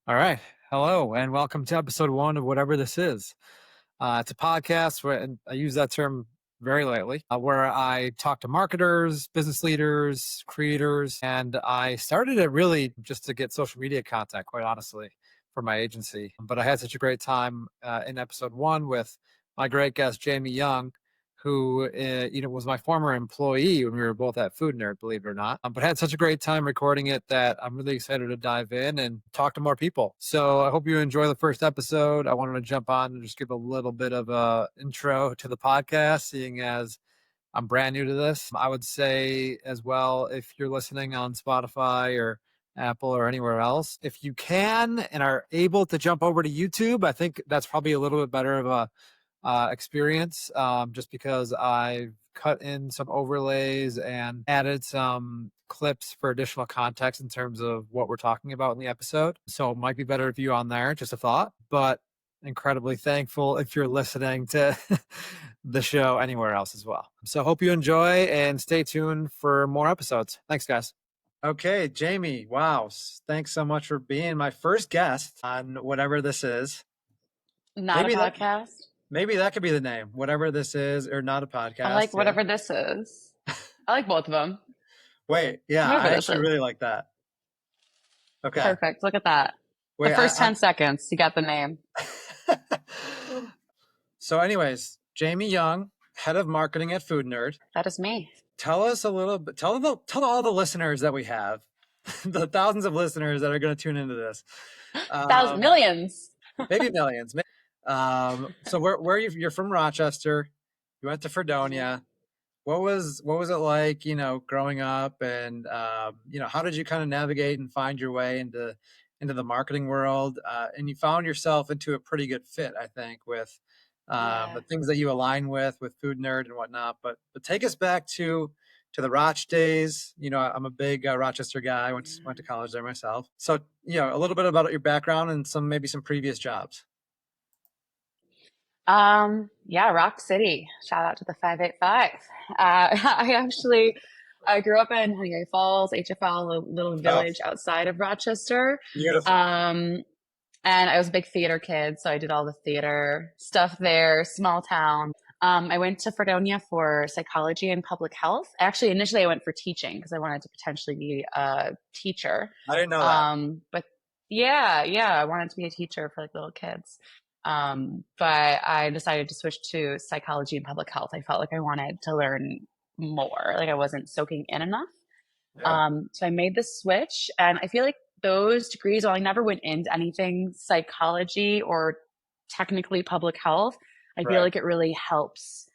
All right. Hello, and welcome to episode one of whatever this is. It's a podcast where, and I use that term very lightly, where I talk to marketers, business leaders, creators, and I started it really just to get social media content, quite honestly, for my agency. But I had such a great time in episode one with my great guest, Jamie Young, who was my former employee when we were both at FoodNerd, believe it or not. But had such a great time recording it that I'm really excited to dive in and talk to more people. So I hope you enjoy the first episode. I wanted to jump on and just give a little bit of a intro to the podcast, seeing as I'm brand new to this. I would say as well, if you're listening on Spotify or Apple or anywhere else, if you can and are able to jump over to YouTube, I think that's probably a little bit better of a experience, just because I've cut in some overlays and added some clips for additional context in terms of what we're talking about in the episode. So it might be better if you on there, just a thought, but incredibly thankful if you're listening to the show anywhere else as well. So hope you enjoy and stay tuned for more episodes. Thanks, guys. Okay, Jamie, wow. Thanks so much for being my first guest on whatever this is. Not a Maybe that podcast. Maybe that could be the name, whatever this is, or not a I podcast. like Yeah. whatever this is. I like both of them. Wait, yeah, Whatever I this actually is. really like that. Okay. Perfect. Look at that. The Wait, first 10 seconds, you got the name. So, anyways, Jamie Young, head of marketing at FoodNerd. That is me. Tell us a little bit. Tell all the listeners that we have, the thousands of listeners that are going to tune into this. Millions. Maybe millions. So where you're from Rochester, you went to Fredonia. What was it like, growing up, and how did you kind of navigate and find your way into the marketing world? And you found yourself into a pretty good fit, I think, with the things that you align with FoodNerd and whatnot. But take us back to the Roch days. I'm a big Rochester guy. I went to college there myself. So a little bit about your background and maybe some previous jobs. Yeah, Rock City. Shout out to the 585. I grew up in Honeygrove Falls, HFL, a little village outside of Rochester. Beautiful. And I was a big theater kid, so I did all the theater stuff there, small town. I went to Fredonia for psychology and public health. Actually, initially I went for teaching because I wanted to potentially be a teacher. I didn't know that. But yeah, I wanted to be a teacher for like little kids. But I decided to switch to psychology and public health. I felt like I wanted to learn more, like I wasn't soaking in enough. Yeah. So I made the switch, and I feel like those degrees, while I never went into anything psychology or technically public health, I feel like it really helps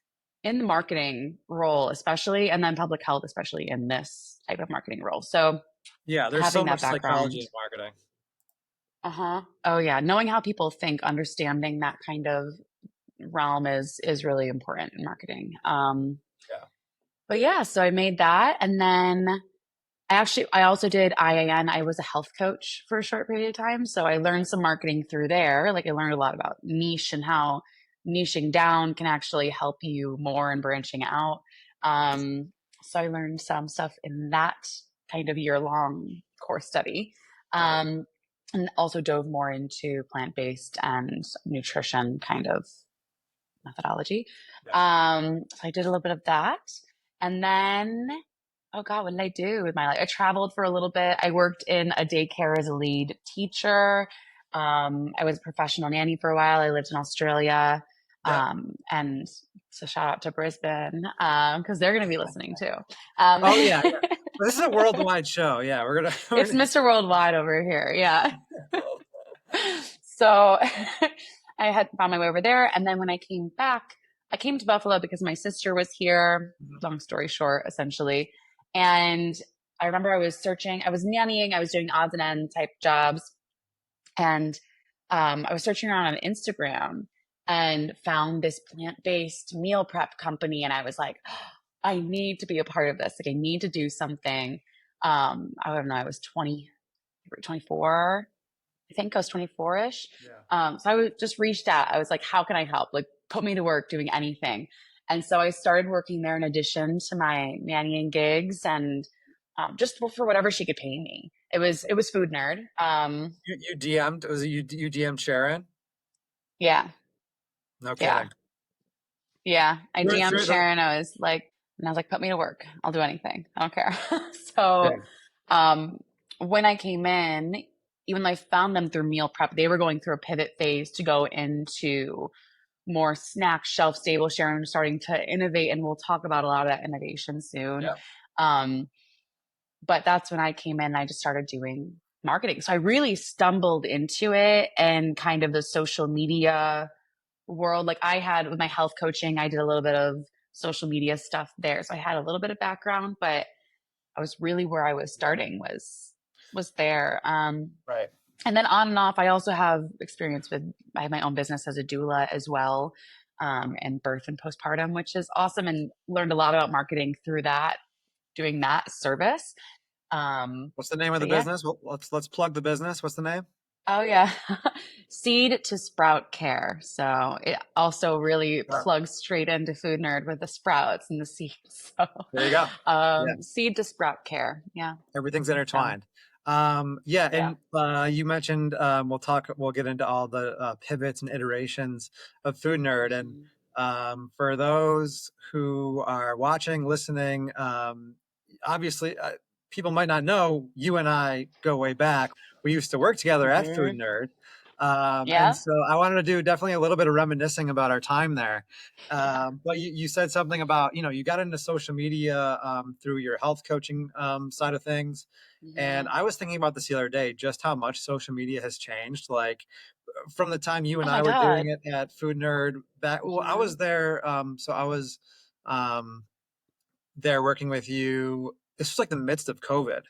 in the marketing role, especially, and then public health, especially in this type of marketing role. So yeah, there's so much psychology in marketing. Oh yeah, knowing how people think, understanding that kind of realm is really important in marketing. But yeah, so I made that, and then I also did IAN. I was a health coach for a short period of time. So I learned some marketing through there. Like I learned a lot about niche and how niching down can actually help you more in branching out. So I learned some stuff in that kind of year-long course study. And also dove more into plant-based and nutrition kind of methodology. So I did a little bit of that. And then oh God, what did I do with my life? I traveled for a little bit. I worked in a daycare as a lead teacher. I was a professional nanny for a while. I lived in Australia. And so shout out to Brisbane, because they're going to be listening too. Oh yeah. This is a worldwide show. Yeah, it's Mr. Worldwide over here. Yeah. So I had found my way over there. And then when I came back, I came to Buffalo because my sister was here. Long story short, essentially. And I remember I was nannying, I was doing odds and ends type jobs. And I was searching around on Instagram and found this plant-based meal prep company. And I was like, oh, I need to be a part of this. Like I need to do something. I don't know, I was 24. I think I was 24-ish. So I just reached out. I was like, how can I help? Like put me to work doing anything. And so I started working there in addition to my nannying gigs. And just for whatever she could pay me. It was FoodNerd. You DM'd, was it you DM'd Sharon? Yeah, No yeah, kidding. yeah. I DM'd Sure, Sharon. I was like, put me to work. I'll do anything. I don't care. So, yeah, um, when I came in, even though I found them through meal prep, they were going through a pivot phase to go into more snack shelf stable. Sharon was starting to innovate, and we'll talk about a lot of that innovation soon. yeah. Um, but that's when I came in. I just started doing marketing. So I really stumbled into it and kind of the social media world. Like I had with my health coaching, I did a little bit of social media stuff there. So I had a little bit of background, but I was really where I was starting was there. Right. And then on and off, I also have experience with I have my own business as a doula as well, and birth and postpartum, which is awesome, and learned a lot about marketing through that, doing that service. What's the name of the But yeah. business? Well, let's plug the business. What's the name? Oh yeah. Seed to sprout care. So it also really Sure. plugs straight into Food Nerd with the sprouts and the seeds. So There you go. Yeah, seed to sprout care. Yeah. everything's So intertwined. Yeah, yeah. and you mentioned we'll get into all the pivots and iterations of Food Nerd, and Mhm. for those who are watching, listening, obviously people might not know you and I go way back. We used to work together at Food Mhm. Nerd, and Yeah. so I wanted to do definitely a little bit of reminiscing about our time there. Yeah. But you said something about you got into social media through your health coaching side of things, and Mhm. I was thinking about this the other day, just how much social media has changed. Like from the time you Oh and my I were doing God. it at Food Nerd back, well, I Mhm. was there. So I was um, there working with you. This was like the midst of COVID.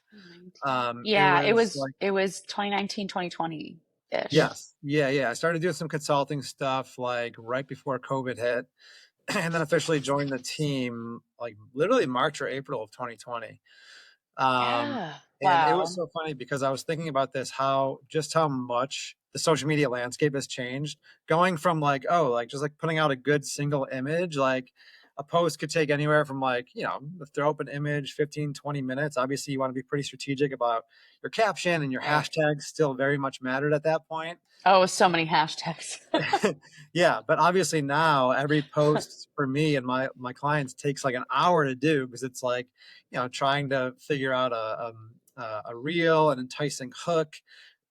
2019. It Yeah, it was was like, it was 2019, 2020 ish. yes, yeah, yeah. I started doing some consulting stuff like right before COVID hit, and then officially joined the team like literally March or April of 2020. Um, Yeah. and it was Wow. so funny because I was thinking about this, how much the social media landscape has changed, going from like, oh, like just like putting out a good single image, like a post could take anywhere from like, throw up an image, 15, 20 minutes. Obviously you want to be pretty strategic about your caption, and your Right. hashtags still very much mattered at that point. Oh, so many hashtags. Yeah, but obviously now every post for me and my clients takes like an hour to do, because it's like, trying to figure out a real and enticing hook,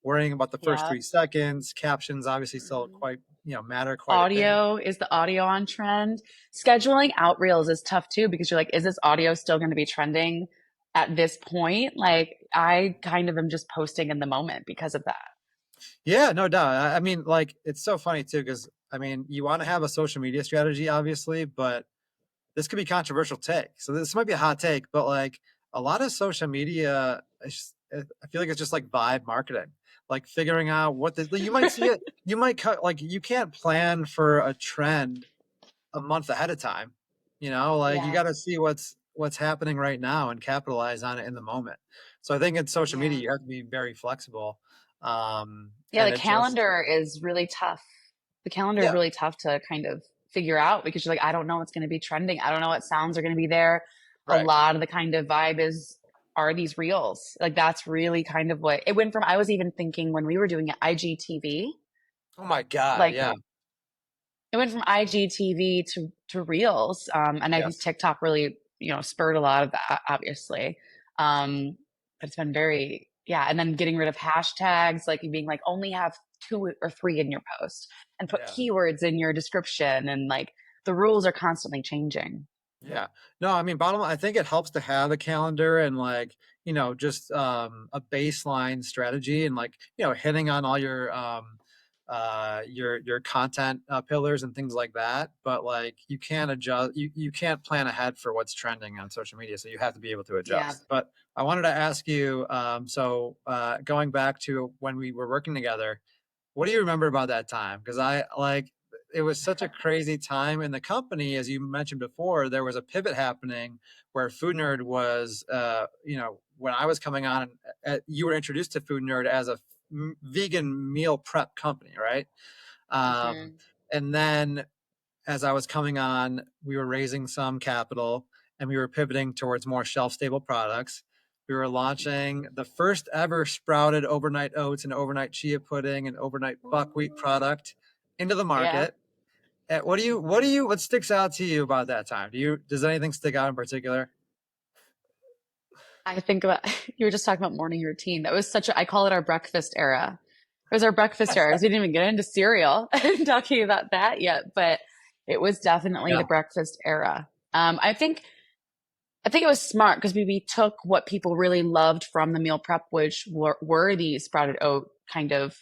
worrying about the first Yeah. 3 seconds. Captions obviously still Mhm. quite, matter quite a bit. Audio, is the audio on trend? Scheduling out reels is tough too because you're like, is this audio still going to be trending at this point? Like, I kind of am just posting in the moment because of that. Yeah, no doubt. I mean, like, it's so funny too, because I mean, you want to have a social media strategy, obviously, but this could be controversial take. So this might be a hot take, but like a lot of social media, I feel like it's just like vibe marketing, like figuring out what you might see it. You might cut, like, you can't plan for a trend a month ahead of time. Like you Yeah. got to see what's happening right now and capitalize on it in the moment. So I think in social media Yeah. you have to be very flexible, Yeah, and the adjust. calendar is really tough. The calendar is Yeah, really tough to kind of figure out because you're like, I don't know what's going to be trending. I don't know what sounds are going to be there. A right. lot of the kind of vibe are these reels. Like that's really kind of what it went from. I was even thinking when we were doing it, IGTV, Oh my God. like Yeah. it went from IGTV to reels. And I think Yes. TikTok really, spurred a lot of that, obviously. But it's been very, yeah. And then getting rid of hashtags, like you being like only have 2 or 3 in your post and put Yeah. keywords in your description. And like the rules are constantly changing. Yeah. No, I mean, bottom line, I think it helps to have a calendar and like, just a baseline strategy, and like, hitting on all your content pillars and things like that. But like you can't adjust, you can't plan ahead for what's trending on social media. So you have to be able to Yeah. adjust. But I wanted to ask you, so going back to when we were working together, what do you remember about that time? Because I like, it was such a crazy time in the company. As you mentioned before, there was a pivot happening where Food Nerd was, when I was coming on, you were introduced to Food Nerd as a vegan meal prep company, right? Um, Hmm. and then as I was coming on, we were raising some capital and we were pivoting towards more shelf stable products. we were launching the first ever sprouted overnight oats and overnight chia pudding and overnight buckwheat product into the Yeah. market. What sticks out to you about that time? Does anything stick out in particular? I think about, you were just talking about morning routine. That was I call it our breakfast era. It was our breakfast era because we didn't even get into cereal and talking about that yet, but it was definitely the Yeah. breakfast era. I think it was smart because we took what people really loved from the meal prep, which were these sprouted oat kind of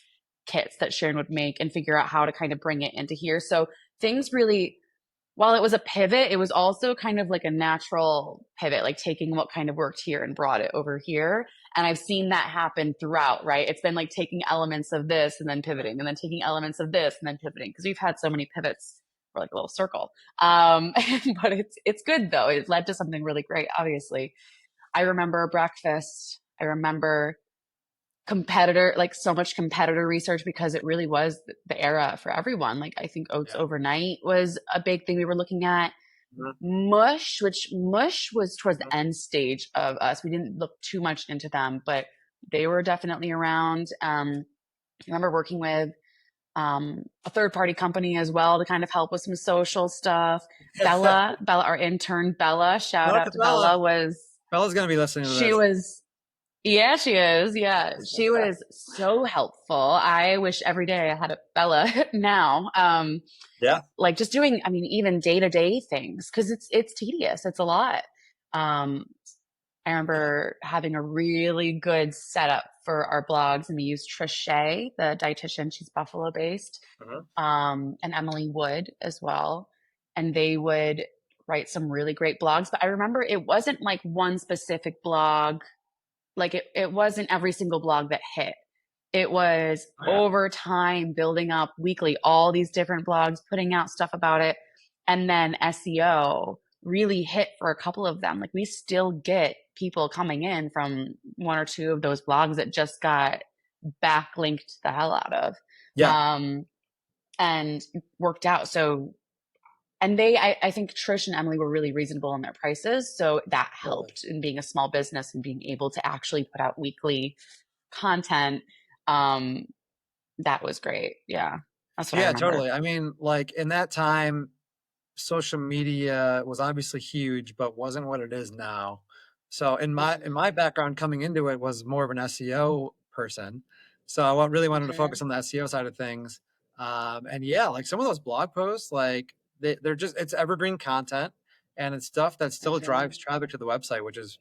kits that Sharon would make, and figure out how to kind of bring it into here. So things really, while it was a pivot, it was also kind of like a natural pivot, like taking what kind of worked here and brought it over here. And I've seen that happen throughout, right? It's been like taking elements of this and then pivoting, and then taking elements of this and then pivoting, because we've had so many pivots for like a little circle. But it's good though. It led to something really great, obviously. I remember breakfast. I remember like so much competitor research, because it really was the era for everyone. Like I think oats Yeah. overnight was a big thing we were looking at. Mhm. Mush was towards the end stage of us. We didn't look too much into them, but they were definitely around. I remember working with a third party company as well to kind of help with some social stuff. Bella, our intern Bella, shout Shout out to to Bella. Bella, was Bella's gonna be listening to she this. was yeah, she is. Yeah, she was so helpful. I wish every day I had a Bella now. Yeah. Like just doing, I mean, even day to day things, because it's tedious. It's a lot. Um, I Yeah. remember having a really good setup for our blogs, and we used Trish Shea, the dietitian. She's Buffalo based, Mhm. and Emily Wood as well. And they would write some really great blogs. But I remember it wasn't like one specific blog, like it wasn't every single blog that hit. It was Oh, yeah. over time building up weekly, all these different blogs, putting out stuff about it. And then SEO really hit for a couple of them. Like we still get people coming in from one or two of those blogs that just got backlinked the hell out of. Yeah. Um, and worked out. So, and I think Trish and Emily were really reasonable in their prices. So that Totally. helped in being a small business and being able to actually put out weekly content. Um, that was great. Yeah. That's what I Yeah, remember. totally. I mean, like in that time, social media was obviously huge, but wasn't what it is now. So in my background coming into it was more of an SEO person. So really wanted to Okay. focus on the SEO side of things. And yeah, like some of those blog posts, like they're just it's evergreen content, and it's stuff that still Okay. drives traffic to the website, which is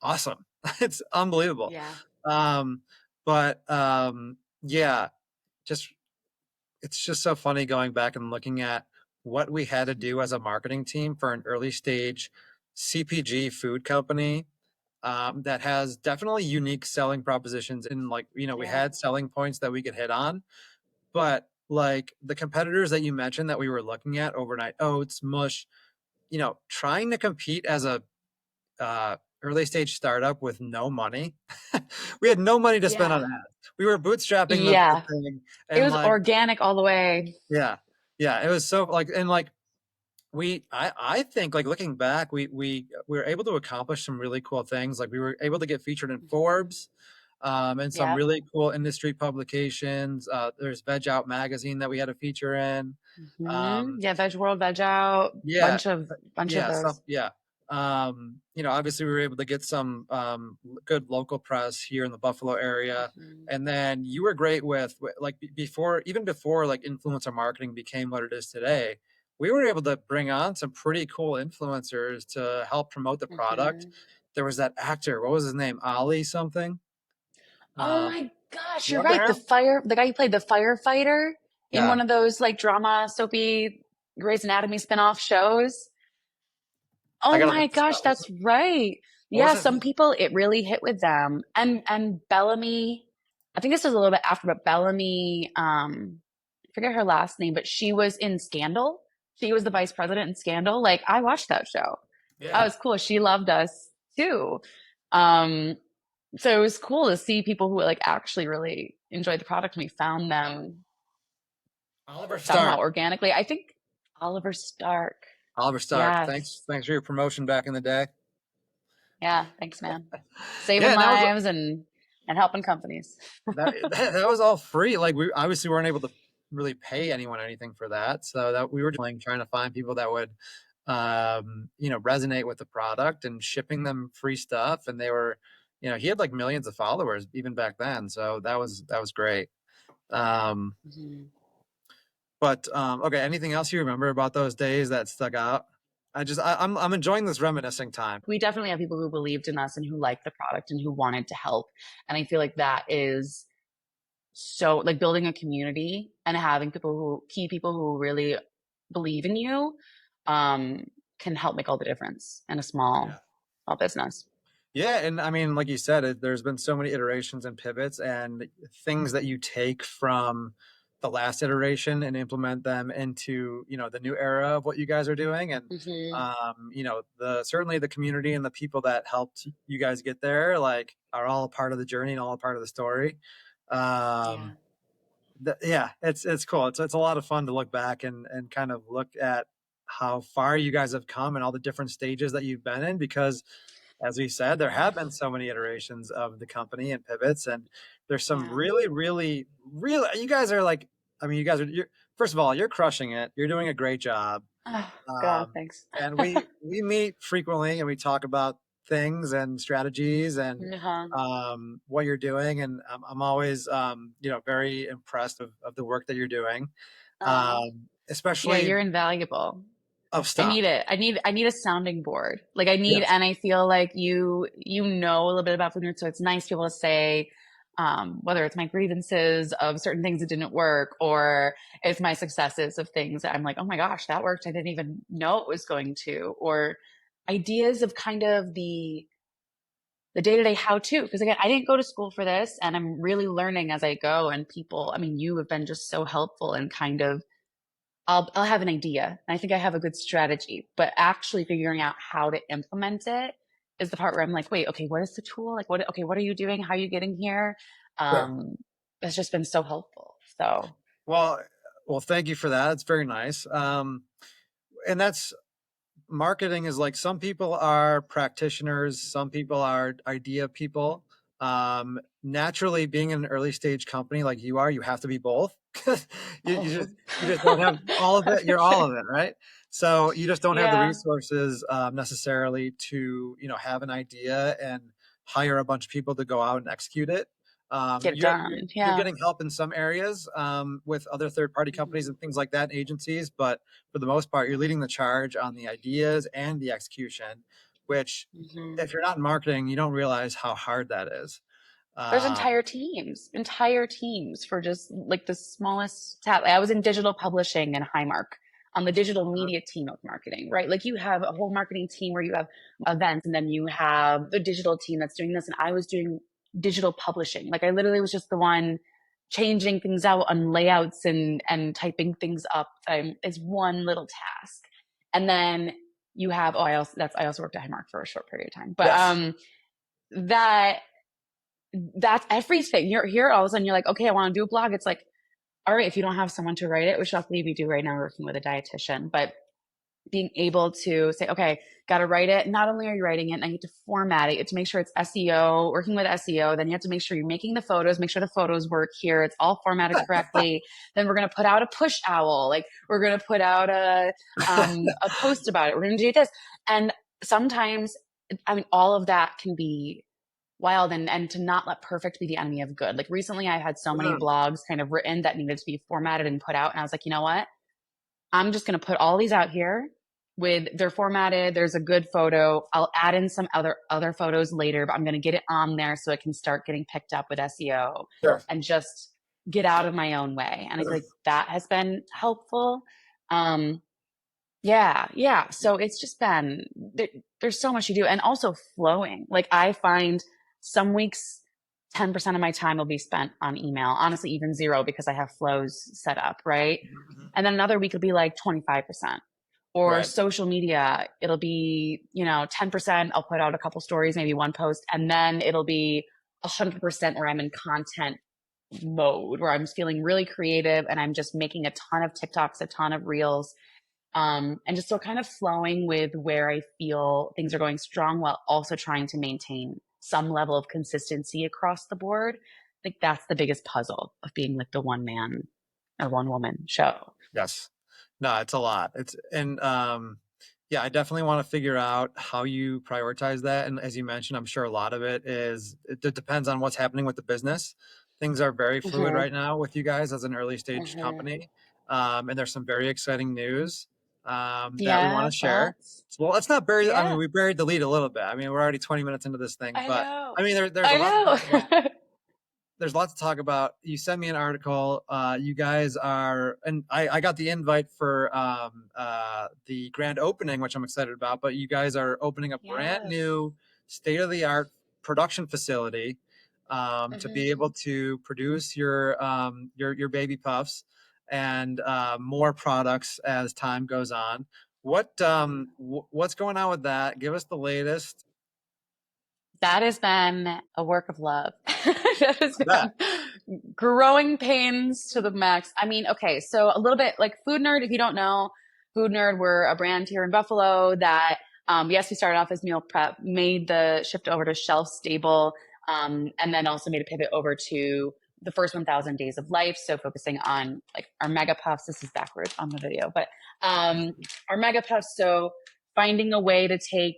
awesome. It's unbelievable. Yeah. Um, but yeah, just it's just so funny going back and looking at what we had to do as a marketing team for an early stage CPG food company that has definitely unique selling propositions. And like, we Yeah. had selling points that we could hit on, but like the competitors that you mentioned that we were looking at, overnight oats, mush, trying to compete as a early stage startup with no money. We had no money to spend on Yeah. ads. We were bootstrapping the Yeah. thing, It and was like, organic all the way. yeah, yeah, it was so like, and like I think like looking back, we were able to accomplish some really cool things. Like we were able to get featured in Mhm. Forbes, and some Yep. really cool industry publications. There's Veg Out magazine that we had a feature in. Hmm. Um, Yeah. Veg World, Veg Out, yeah, bunch of yeah, those. yeah. Obviously we were able to get some good local press here in the Buffalo area. Hmm. And then you were great with like before, even before like influencer marketing became what it is today, we were able to bring on some pretty cool influencers to help promote the product. Hmm. There was that actor, what was his name? Ali something. Oh Um, my gosh, you're remember right. him? The guy who played the firefighter in Yeah, one of those like drama soapy Grey's Anatomy spinoff shows. I Oh gotta my look this gosh, up. that's right. What was Yeah, his some name? people it really hit with them. And Bellamy, I think this was a little bit after, but Bellamy, I forget her last name, but she was in Scandal. She was the vice president in Scandal. Like I watched that show. That Yeah, was cool. She loved us too. Um, so it was cool to see people who like actually really enjoyed the product, and we found them Oliver somehow Stark. organically. I think Oliver Stark. Oliver Stark. Yes. Thanks for your promotion back in the day. Yeah. Thanks, man. Saving Yeah, and that was lives and helping companies. that was all free. Like we obviously weren't able to really pay anyone anything for that. So that we were like trying to find people that would resonate with the product and shipping them free stuff. And they were, he had like millions of followers even back then. So that was great. Um, Mhm. but okay, anything else you remember about those days that stuck out? I'm enjoying this reminiscing time. We definitely have people who believed in us and who liked the product and who wanted to help. And I feel like that is so like building a community and having key people who really believe in you, um, can help make all the difference in a small business. Yeah, and I mean, like you said, there's been so many iterations and pivots and things that you take from the last iteration and implement them into, the new era of what you guys are doing. And Hmm. the certainly the community and the people that helped you guys get there, like, are all a part of the journey and all a part of the story. Yeah. Um, yeah, it's cool. It's a lot of fun to look back and kind of look at how far you guys have come and all the different stages that you've been in, because as we said, there have been so many iterations of the company and pivots, and there's some Yeah. really, really, really. You guys are like, I mean, you're first of all, you're crushing it. You're doing a great job, Oh, God, um, thanks. and we meet frequently and we talk about things and strategies and Uh-huh. what you're doing, and I'm always very impressed of the work that you're doing, Oh, yeah, especially you're invaluable. of I stuff. need it. I need a sounding board. Like Yes. and I feel like you know a little bit about FoodNerd, so it's nice to be able to say, whether it's my grievances of certain things that didn't work, or it's my successes of things that I'm like, oh my gosh, that worked. I didn't even know it was going to, or ideas of kind of the day-to-day how to. Because again, I didn't go to school for this, and I'm really learning as I go. And people, I mean, you have been just so helpful and kind of I'll have an idea. And I think I have a good strategy, but actually figuring out how to implement it is the part where I'm like, wait, okay, what is the tool? Like what are you doing? How are you getting here? Sure. Um, it's just been so helpful. So Well, thank you for that. It's very nice. And that's marketing is like, some people are practitioners, some people are idea people. Naturally, being an early stage company like you are, you have to be both. oh, You just don't have all of it. You're all of it, right? So you just don't have the yeah, resources necessarily to have an idea and hire a bunch of people to go out and execute it. get it done. You're Yeah. getting help in some areas with other third party companies Hmm. and things like that, agencies, but for the most part, you're leading the charge on the ideas and the execution, which, Hmm. if you're not in marketing, you don't realize how hard that is. There's Um, entire teams for just like the smallest tab. I was in digital publishing and Highmark on the digital media team of marketing, right? Like you have a whole marketing team where you have events and then you have the digital team that's doing this. And I was doing digital publishing. Like I literally was just the one changing things out on layouts and typing things up. It's one little task. And then you have, I also worked at Highmark for a short period of time, but, yes. that that's everything. You're here all of a sudden, you're like, okay, I want to do a blog. It's like, all right, if you don't have someone to write it, which luckily we do right now, working with a dietitian, but being able to say, okay, got to write it. Not only are you writing it, and I need to format it, you have to make sure it's SEO, working with SEO. Then you have to make sure you're making the photos, make sure the photos work here. It's all formatted correctly. Then we're going to put out a push owl. Like we're going to put out a post about it. We're going to do this. And sometimes, I mean, all of that can be wild, and to not let perfect be the enemy of good. Like recently I had so many Mm, blogs kind of written that needed to be formatted and put out. And I was like, you know what? I'm just going to put all these out here with they're formatted. There's a good photo. I'll add in some other photos later, but I'm going to get it on there so it can start getting picked up with SEO sure. and just get out of my own way. And I feel like that has been helpful. Um, yeah, yeah. So it's just been there's so much you do, and also flowing. Like I find some weeks 10% of my time will be spent on email. Honestly, even zero because I have flows set up, right? Mhm. And then another week it'll be like 25%. Or Right. social media, it'll be, 10%. I'll put out a couple stories, maybe one post, and then it'll be 100% where I'm in content mode, where I'm feeling really creative and I'm just making a ton of TikToks, a ton of reels, and just still kind of flowing with where I feel things are going strong while also trying to maintain some level of consistency across the board. I think that's the biggest puzzle of being like the one man or one woman show. Yes. No, it's a lot. Yeah, I definitely want to figure out how you prioritize that. And as you mentioned, I'm sure a lot of it depends on what's happening with the business. Things are very fluid Mm-hmm. right now with you guys as an early stage Mm-hmm. company. And there's some very exciting news that we want Yeah, to share. thoughts? Well, let's not bury, I mean, Yeah, we buried the lead a little bit. I mean, we're already 20 minutes into this thing, I but know. I mean, there's a I lot to talk about. know. There's lots to talk about. You sent me an article. You guys are, and I got the invite for the grand opening, which I'm excited about. But you guys are opening a brand Yes. new, state of the art production facility to Mm-hmm. be able to produce your baby puffs and more products as time goes on. What's going on with that? Give us the latest. That has been a work of love. That has I bet. been growing pains to the max. I mean, okay, so a little bit like FoodNerd, if you don't know, FoodNerd, we're a brand here in Buffalo that, yes, we started off as meal prep, made the shift over to shelf stable, and then also made a pivot over to the first 1,000 days of life. So focusing on like our mega puffs. This is backwards on the video, but our mega puffs. So finding a way to take,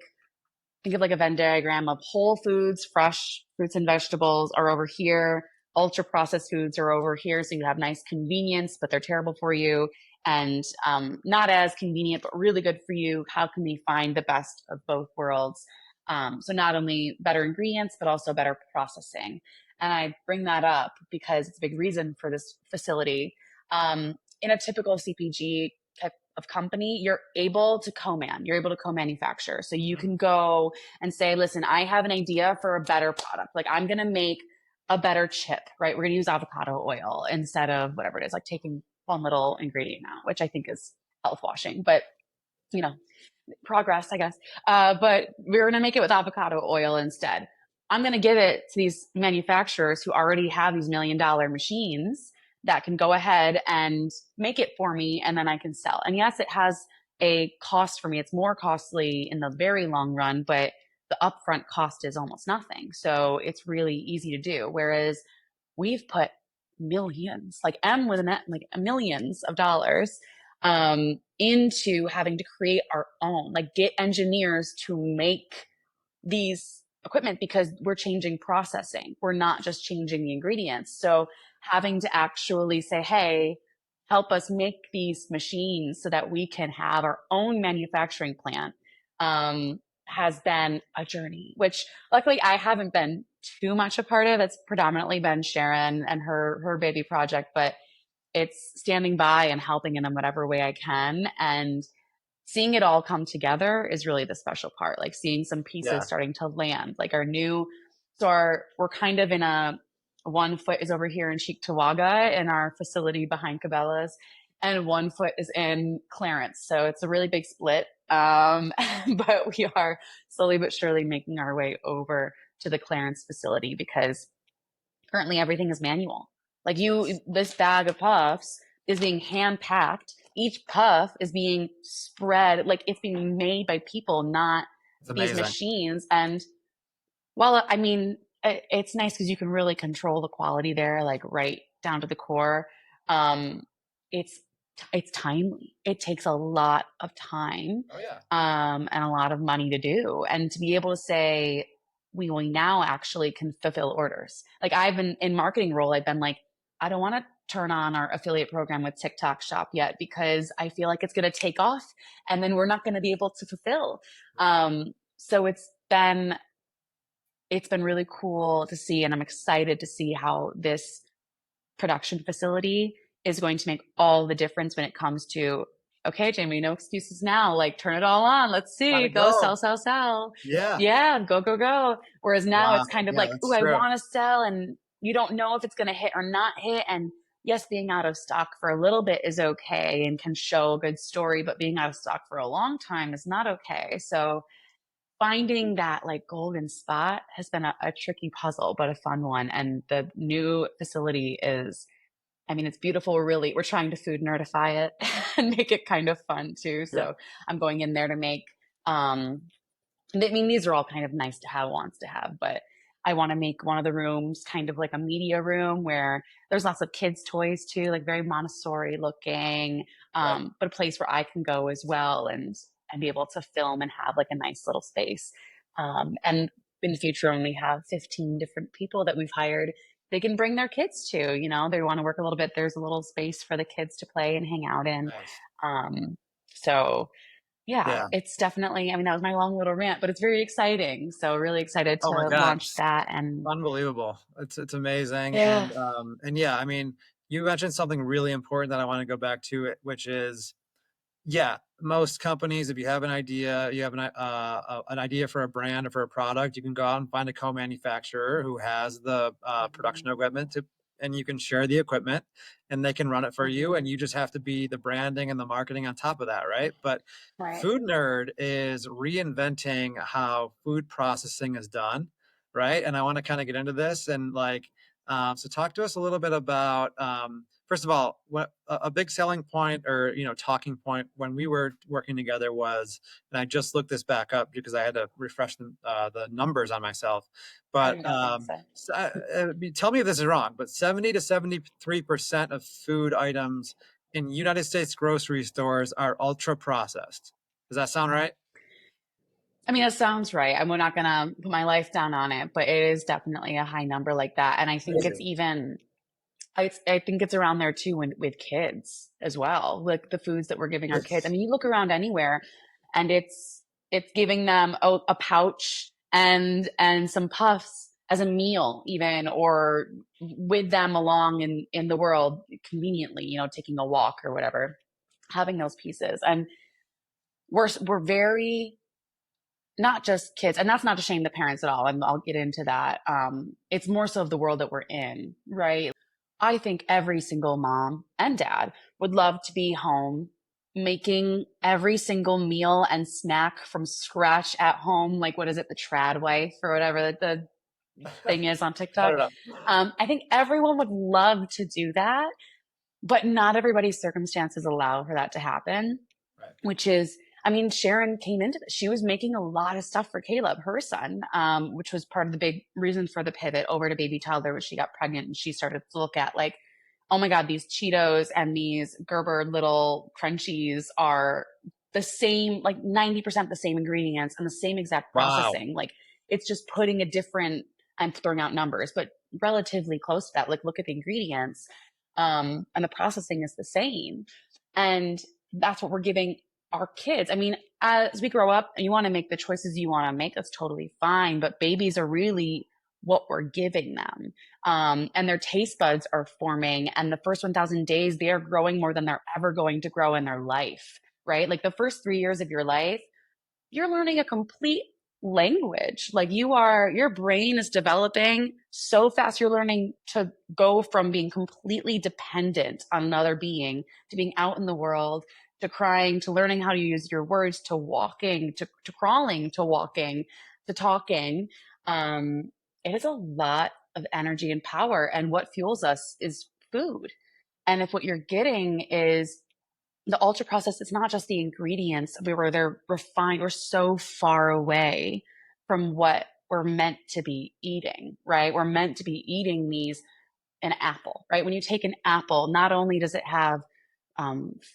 think of like a Venn diagram of whole foods, fresh fruits and vegetables are over here. Ultra processed foods are over here. So you have nice convenience, but they're terrible for you. And not as convenient, but really good for you. How can we find the best of both worlds? So not only better ingredients, but also better processing. And I bring that up because it's a big reason for this facility. In a typical CPG type of company, you're able to you're able to co-manufacture. So you can go and say, listen, I have an idea for a better product. Like I'm going to make a better chip, right? We're going to use avocado oil instead of whatever it is, like taking one little ingredient out, which I think is health washing, but you know, progress, I guess. But we're going to make it with avocado oil instead. I'm going to give it to these manufacturers who already have these $1 million machines that can go ahead and make it for me, and then I can sell. And yes, it has a cost for me. It's more costly in the very long run, but the upfront cost is almost nothing. So it's really easy to do. Whereas we've put millions, like M with an like millions of dollars into having to create our own, like get engineers to make these equipment because we're changing processing. We're not just changing the ingredients. So having to actually say, hey, help us make these machines so that we can have our own manufacturing plant has been a journey, which luckily I haven't been too much a part of. It's predominantly been Sharon and her baby project, but it's standing by and helping in whatever way I can. And seeing it all come together is really the special part. Like seeing some pieces Yeah. starting to land, like our new, so we're kind of in a, one foot is over here in Cheektowaga in our facility behind Cabela's, and one foot is in Clarence. So it's a really big split. But we are slowly but surely making our way over to the Clarence facility because currently everything is manual. Like Yes. this bag of puffs is being hand packed. Each puff is being spread, like it's being made by people, not It's these amazing. machines. And well, I mean, it's nice because you can really control the quality there, like right down to the core. Um, it's it's timely. It takes a lot of time, Oh yeah. and a lot of money to do, and to be able to say we now actually can fulfill orders. Like I've been in marketing role, I've been like, I don't want to turn on our affiliate program with TikTok Shop yet because I feel like it's going to take off, and then we're not going to be able to fulfill. So it's been really cool to see, and I'm excited to see how this production facility is going to make all the difference when it comes to, okay, Jamie, no excuses now, like turn it all on, let's see, Gotta go sell, go. sell, sell. Yeah. Yeah, go, go, go. Whereas now Wow. it's kind of Yeah, like, oh, that's I true. want to sell, and you don't know if it's going to hit or not hit. And yes, being out of stock for a little bit is okay and can show a good story, but being out of stock for a long time is not okay. So finding that like golden spot has been a tricky puzzle, but a fun one. And the new facility is I mean, it's beautiful. We're trying to food nerdify it and make it kind of fun too. Yeah. So I'm going in there to make, um, I mean, these are all kind of nice to have, wants to have, but I want to make one of the rooms kind of like a media room where there's lots of kids' toys too, like very Montessori looking, Right. but a place where I can go as well and be able to film and have like a nice little space. And in the future, when we have 15 different people that we've hired, they can bring their kids to, they want to work a little bit. There's a little space for the kids to play and hang out in. Nice. So yeah, Yeah. it's definitely, I mean, that was my long little rant, but it's very exciting. So really excited Oh my to God. launch that. And Unbelievable. It's amazing. yeah. And yeah, I mean, you mentioned something really important that I want to go back to it, which is, yeah, most companies, if you have an idea, you have an idea for a brand or for a product, you can go out and find a co-manufacturer who has the production Mhm, equipment and you can share the equipment and they can run it for you. mhm. And you just have to be the branding and the marketing on top of that, right? But Right. Food Nerd is reinventing how food processing is done, right? And I want to kind of get into this and like, so talk to us a little bit about, first of all, what a big selling point or talking point when we were working together was, and I just looked this back up because I had to refresh the numbers on myself. I But do not think so. tell me if this is wrong, but 70 to 73% of food items in United States grocery stores are ultra processed. Does that sound right? I mean, that sounds right. I'm not gonna put my life down on it, but it is definitely a high number like that. And I think it's Crazy. even, I think it's around there too with kids as well, like the foods that we're giving our kids. I It's mean, you look around anywhere and it's giving them a pouch and some puffs as a meal even, or with them along in the world conveniently, taking a walk or whatever, having those pieces. And we're very, not just kids, and that's not to shame the parents at all, and I'll get into that. It's more so of the world that we're in, right? I think every single mom and dad would love to be home making every single meal and snack from scratch at home. Like, what is it, the trad wife or whatever the thing is on I TikTok? don't know. I think everyone would love to do that, but not everybody's circumstances allow for that to happen, Right. which is, I mean, Sharon came into this. She was making a lot of stuff for Caleb, her son, which was part of the big reason for the pivot over to baby toddler when she got pregnant and she started to look at like, oh my God, these Cheetos and these Gerber little crunchies are the same, like 90% the same ingredients and the same exact Wow. processing. Like it's just putting a different, I'm throwing out numbers, but relatively close to that. Like look at the ingredients, and the processing is the same. And that's what we're giving our kids. I mean, as we grow up and you want to make the choices you want to make, that's totally fine. But babies are really what we're giving them. And their taste buds are forming. And the first 1,000 days, they are growing more than they're ever going to grow in their life, right? Like the first 3 years of your life, you're learning a complete language. Like your brain is developing so fast. You're learning to go from being completely dependent on another being to being out in the world, to crying, to learning how to use your words, to walking, to crawling, to walking, to talking. It is a lot of energy and power. And what fuels us is food. And if what you're getting is the ultra processed, it's not just the ingredients where they're refined. We're so far away from what we're meant to be eating, right? We're meant to be eating these, an apple, right? When you take an apple, not only does it have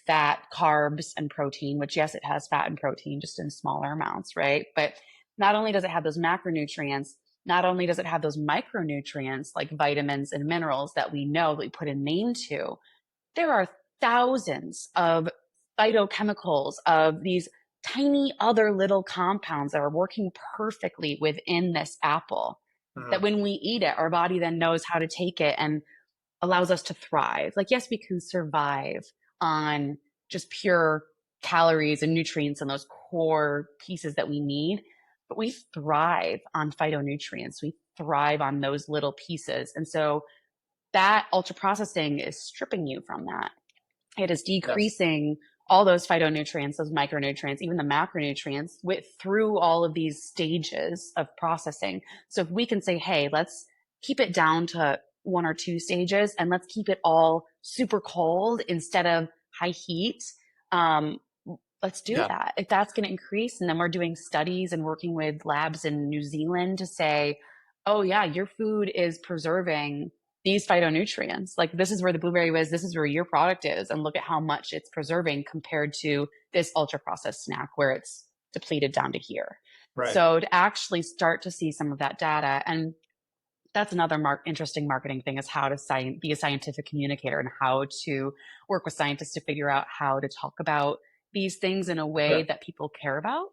fat, carbs, and protein, which yes, it has fat and protein just in smaller amounts, right? But not only does it have those macronutrients, not only does it have those micronutrients like vitamins and minerals that we know that we put a name to, there are thousands of phytochemicals, of these tiny other little compounds that are working perfectly within this apple, that Mhm. when we eat it, our body then knows how to take it and allows us to thrive. Like, yes, we can survive on just pure calories and nutrients and those core pieces that we need, but we thrive on phytonutrients. We thrive on those little pieces. And so that ultra processing is stripping you from that. It is Yes. decreasing all those phytonutrients, those micronutrients, even the macronutrients through all of these stages of processing. So if we can say, hey, let's keep it down to one or two stages, and let's keep it all super cold instead of high heat. Um, let's do Yeah. that. If that's going to increase, and then we're doing studies and working with labs in New Zealand to say, oh yeah, your food is preserving these phytonutrients. Like this is where the blueberry was, this is where your product is, and look at how much it's preserving compared to this ultra processed snack where it's depleted down to here. Right. So to actually start to see some of that data, and that's another interesting marketing thing, is how to be a scientific communicator and how to work with scientists to figure out how to talk about these things in a way Sure. that people care about,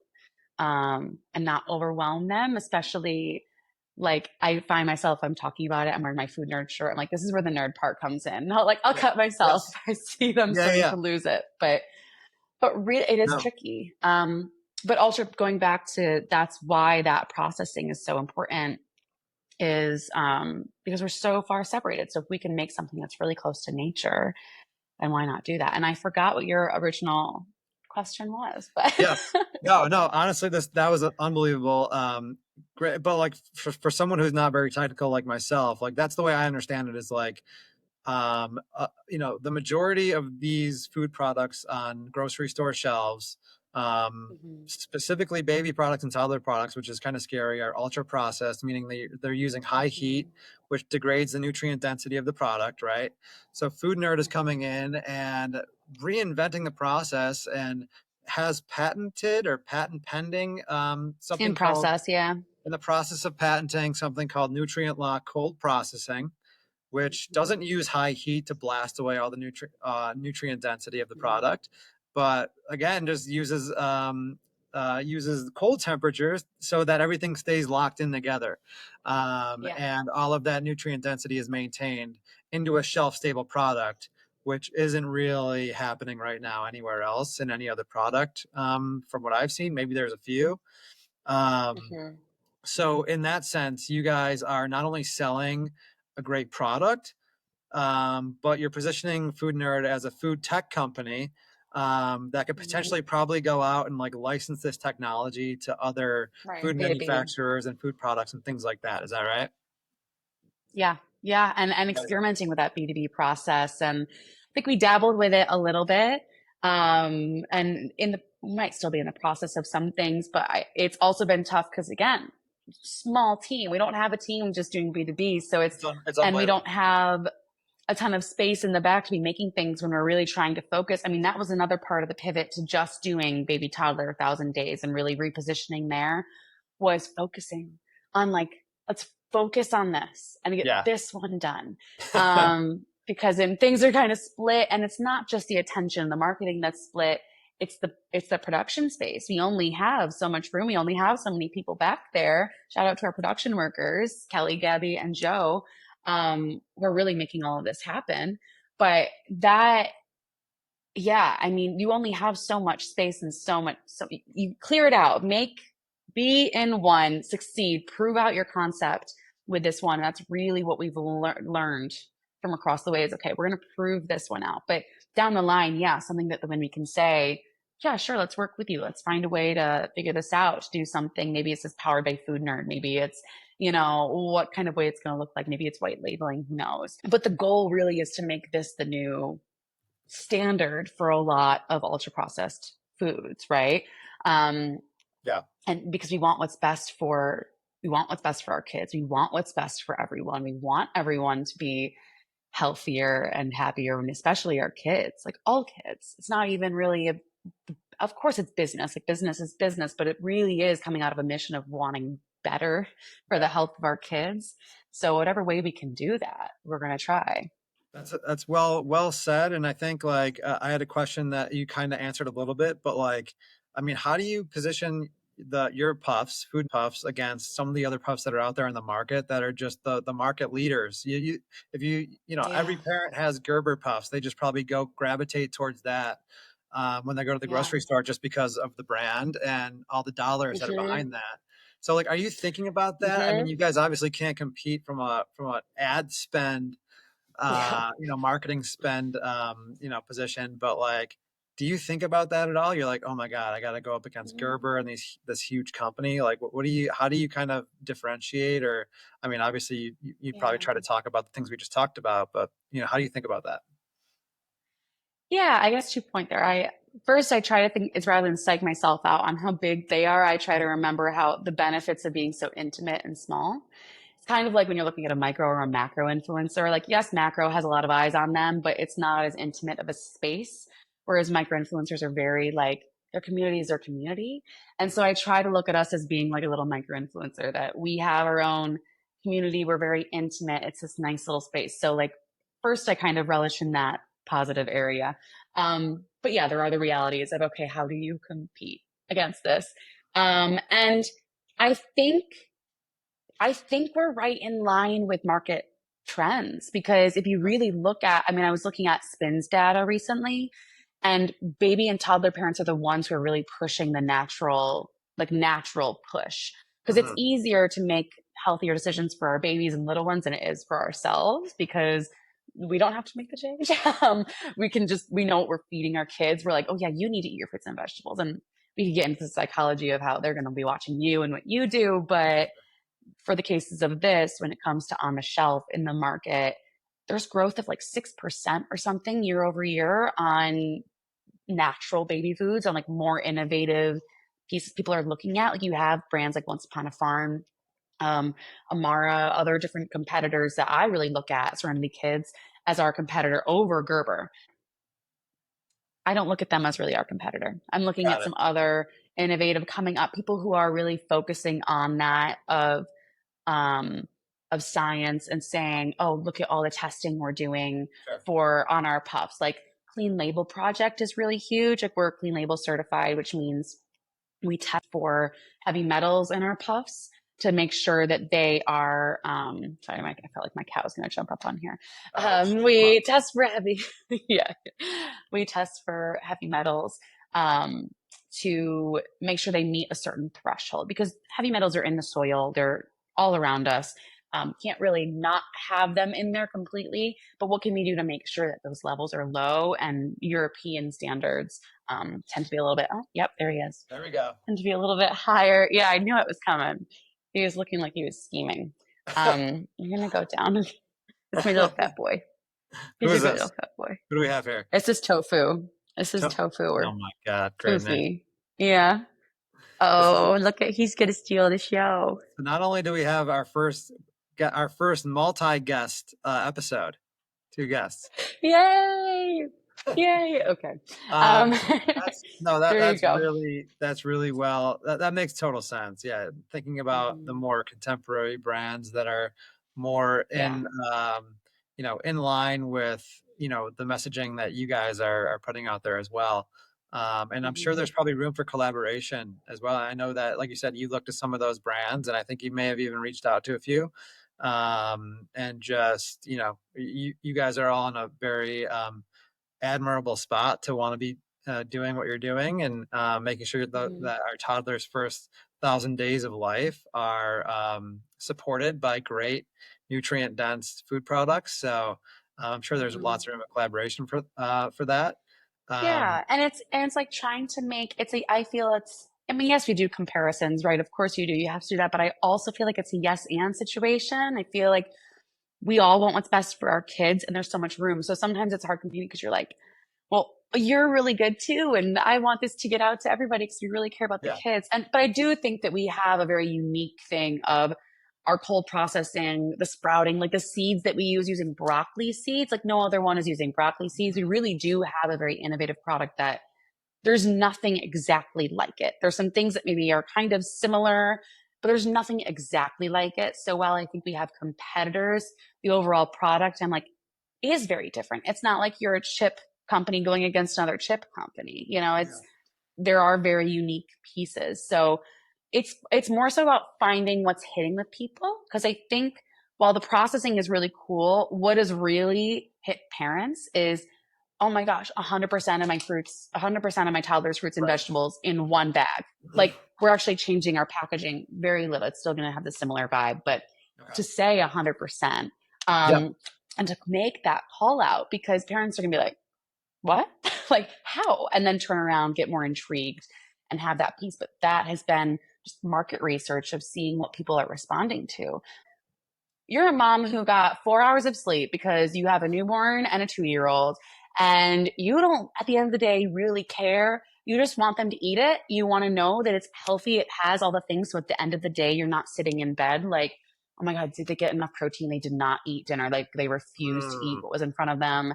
and not overwhelm them. Especially, like, I find myself, I'm talking about it, I'm wearing my FoodNerd shirt, I'm like, this is where the nerd part comes in. I'll Yeah. cut myself Yes. if I see them Yeah. starting Yeah. to lose it, but really it is No. tricky. But also going back to, that's why that processing is so important, is because we're so far separated. So if we can make something that's really close to nature, then why not do that? And I forgot what your original question was, but Yeah. No, honestly, that was unbelievable. Great. But like for someone who's not very technical like myself, like that's the way I understand it, is like, the majority of these food products on grocery store shelves, Mhm. specifically baby products and toddler products, which is kind of scary, are ultra processed, meaning they're using high heat, Mhm. which degrades the nutrient density of the product, right? So Food Nerd is coming Mhm. in and reinventing the process, and has patented or patent pending something In called, process, yeah. in the process of patenting something called nutrient lock cold processing, which Mhm. doesn't use high heat to blast away all the nutrient density of the Mhm. product, but again, just uses cold temperatures so that everything stays locked in together, Yeah. and all of that nutrient density is maintained into a shelf stable product, which isn't really happening right now anywhere else in any other product. From what I've seen, maybe there's a few. Um, Mhm. so in that sense, you guys are not only selling a great product, but you're positioning Food Nerd as a food tech company, that could Mhm. potentially probably go out and like license this technology to other Right. food B2B. manufacturers and food products and things like that. Is that right? Yeah. Yeah. And Amazing. experimenting with that B2B process. And I think we dabbled with it a little bit. And we might still be in the process of some things, but it's also been tough because, again, small team. We don't have a team just doing B2B. So It's and we unbelievable. don't have a ton of space in the back to be making things when we're really trying to focus. I mean, that was another part of the pivot to just doing baby toddler 1,000 days and really repositioning there, was focusing on, like, let's focus on this and get Yeah. this one done. Because then things are kind of split, and it's not just the attention, the marketing that's split. It's the production space. We only have so much room. We only have so many people back there. Shout out to our production workers, Kelly, Gabby, and Joe. We're really making all of this happen. But that, yeah, I mean, you only have so much space and so much, so you clear it out, be in one, succeed, prove out your concept with this one. That's really what we've learned from across the way, is, okay, we're going to prove this one out. But down the line, yeah, something that when we can say, yeah, sure, let's work with you. Let's find a way to figure this out, to do something. Maybe it's just powered by Food Nerd. Maybe it's, what kind of way it's going to look like. Maybe it's white labeling, who knows? But the goal really is to make this the new standard for a lot of ultra processed foods, right? Um, Yeah. and because we want what's best for our kids. We want what's best for everyone. We want everyone to be healthier and happier, and especially our kids, like all kids. It's not even really of course it's business. Like, business is business, but it really is coming out of a mission of wanting better for the Yeah. health of our kids. So whatever way we can do that, we're going to try. That's well said, and I think like, I had a question that you kind of answered a little bit, but like, I mean, how do you position your puffs, food puffs, against some of the other puffs that are out there in the market that are just the market leaders? If Yeah. every parent has Gerber puffs, they just probably go gravitate towards that, when they go to the Yeah. grocery store, just because of the brand and all the dollars that are Hmm. behind that. So like, are you thinking about that? I mean, Hmm. you guys obviously can't compete from a ad spend, Yeah. marketing spend, position, but like, do you think about that at all? You're like, oh my God, I got to go up against Mhm. Gerber and this huge company. Like, what do you, how do you kind of differentiate? Or, I mean, obviously you probably Yeah. try to talk about the things we just talked about, but how do you think about that? Yeah, I guess to your point there. I try to think it's rather than psych myself out on how big they are, I try to remember how the benefits of being so intimate and small. It's kind of like when you're looking at a micro or a macro influencer. Like, yes, macro has a lot of eyes on them, but it's not as intimate of a space. Whereas micro influencers are very like their community is their community. And so I try to look at us as being like a little micro influencer that we have our own community. We're very intimate. It's this nice little space. So like first I kind of relish in that positive area. But yeah, there are the realities of, okay, how do you compete against this? And I think I think we're right in line with market trends because if you really look at, I mean, I was looking at SPINS data recently, and baby and toddler parents are the ones who are really pushing the natural push because it's Mhm. easier to make healthier decisions for our babies and little ones than it is for ourselves because we don't have to make the change. We know what we're feeding our kids. We're like, oh yeah, you need to eat your fruits and vegetables. And we can get into the psychology of how they're going to be watching you and what you do. But for the cases of this, when it comes to on the shelf in the market, there's growth of like 6% or something year over year on natural baby foods, on like more innovative pieces people are looking at. Like you have brands like Once Upon a Farm, Amara, other different competitors that I really look at Serenity Kids as our competitor over Gerber. I don't look at them as really our competitor. I'm looking Got at it. some other innovative coming up people who are really focusing on that um, of science and saying, oh, look at all the testing we're doing Sure. for on our pups. Like Clean Label Project is really huge. Like we're Clean Label certified, which means we test for heavy metals in our puffs to make sure that they are sorry, I felt like my cat was going to jump up on here. Well, We test for heavy yeah, we test for heavy metals um, to make sure they meet a certain threshold because heavy metals are in the soil, they're all around us. Can't really not have them in there completely, but what can we do to make sure that those levels are low? And European standards tend to be a little bit, oh, yep, there he is, there we go. tend to be a little bit higher. Yeah, I knew it was coming. He was looking like he was scheming. I'm gonna go down. It's my little fat boy. Who He's a is good little this? fat boy. Who do we have here? This is Tofu. This is To- Tofu oh or my God, great name. Poofy. Yeah. This is Oh, look at he's gonna steal the show. not only do we have our first multi-guest episode, two guests. Yay! Yay! Okay. Um, Um, that's no, that there you go. that's really well. That makes total sense. Yeah, thinking about the Mhm. more contemporary brands that are more Yeah. in line with the messaging that you guys are putting out there as well. And I'm sure Mhm. there's probably room for collaboration as well. I know that, like you said, you looked at some of those brands, and I think you may have even reached out to a few. And just you guys are all in a very admirable spot to want to be doing what you're doing and making sure Mhm. that our toddlers' first 1,000 days of life are supported by great nutrient dense food products. So I'm sure there's Mhm. lots of room of collaboration for that. Um, Yeah, and it's like trying to make it's a I feel it's I mean, yes, we do comparisons, right? Of course you do. You have to do that, but I also feel like it's a yes and situation. I feel like we all want what's best for our kids and there's so much room. So sometimes it's hard competing because you're like, well, you're really good too and I want this to get out to everybody because we really care about the yeah, kids. And but I do think that we have a very unique thing of our cold processing, the sprouting, like the seeds that we use using broccoli seeds, like no other one is using broccoli seeds. We really do have a very innovative product that there's nothing exactly like it. There's some things that maybe are kind of similar, but there's nothing exactly like it. So while I think we have competitors, the overall product, I'm like, is very different. It's not like you're a chip company going against another chip company. It's there are very unique pieces. So it's more so about finding what's hitting with people because I think while the processing is really cool, what has really hit parents is oh my gosh, 100% of my fruits, 100% of my toddler's fruits and right. vegetables in one bag. Like we're actually changing our packaging very little. It's still going to have the similar vibe, but Okay. to say 100%, Yep. and to make that call out because parents are going to be like, what? like how? And then turn around, get more intrigued and have that piece. But that has been just market research of seeing what people are responding to. You're a mom who got 4 hours of sleep because you have a newborn and a 2-year-old, and you don't, at the end of the day, really care. You just want them to eat it. You want to know that it's healthy. It has all the things. So at the end of the day, you're not sitting in bed like, oh my God, did they get enough protein? They did not eat dinner. Like they refused to eat Mm. what was in front of them.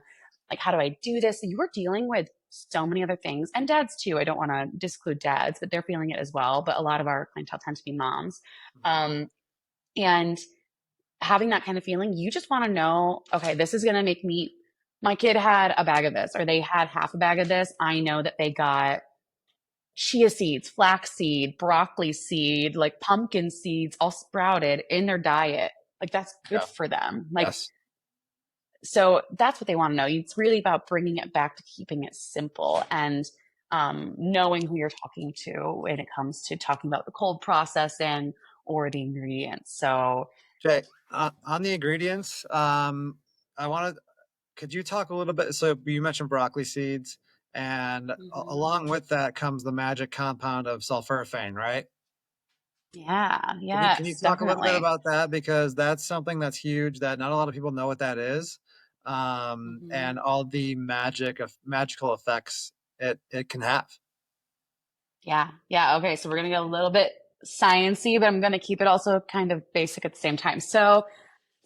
Like, how do I do this? You were dealing with so many other things, and dads too. I don't want to disclude dads, but they're feeling it as well. But a lot of our clientele tend to be moms. And having that kind of feeling, you just want to know, okay, this is going to make me, my kid had a bag of this, or they had half a bag of this. I know that they got chia seeds, flax seed, broccoli seed, like pumpkin seeds, all sprouted in their diet. Like that's good Yeah. for them. Like, Yes. so that's what they want to know. It's really about bringing it back to keeping it simple and knowing who you're talking to when it comes to talking about the cold processing or the ingredients. So, Okay. On the ingredients, I wanted, could you talk a little bit? So you mentioned broccoli seeds, and mhm. along with that comes the magic compound of sulforaphane, right? Yeah, Can you yes, talk a little bit definitely. about that? Because that's something that's huge that not a lot of people know what that is. Hmm. And all the magical effects it can have. Yeah, yeah. Okay, so we're gonna get a little bit sciencey, but I'm gonna keep it also kind of basic at the same time. So,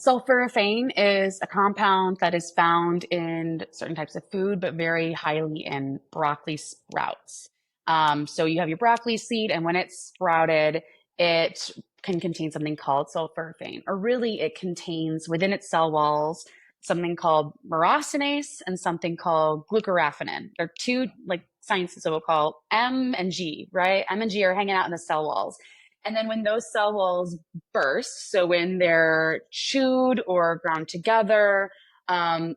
sulforaphane is a compound that is found in certain types of food, but very highly in broccoli sprouts. So you have your broccoli seed, and when it's sprouted, it can contain something called sulforaphane, or really, it contains within its cell walls something called myrosinase and something called glucoraphanin. They're two like sciences that we'll call M and G, right? M and G are hanging out in the cell walls. And then when those cell walls burst, so when they're chewed or ground together,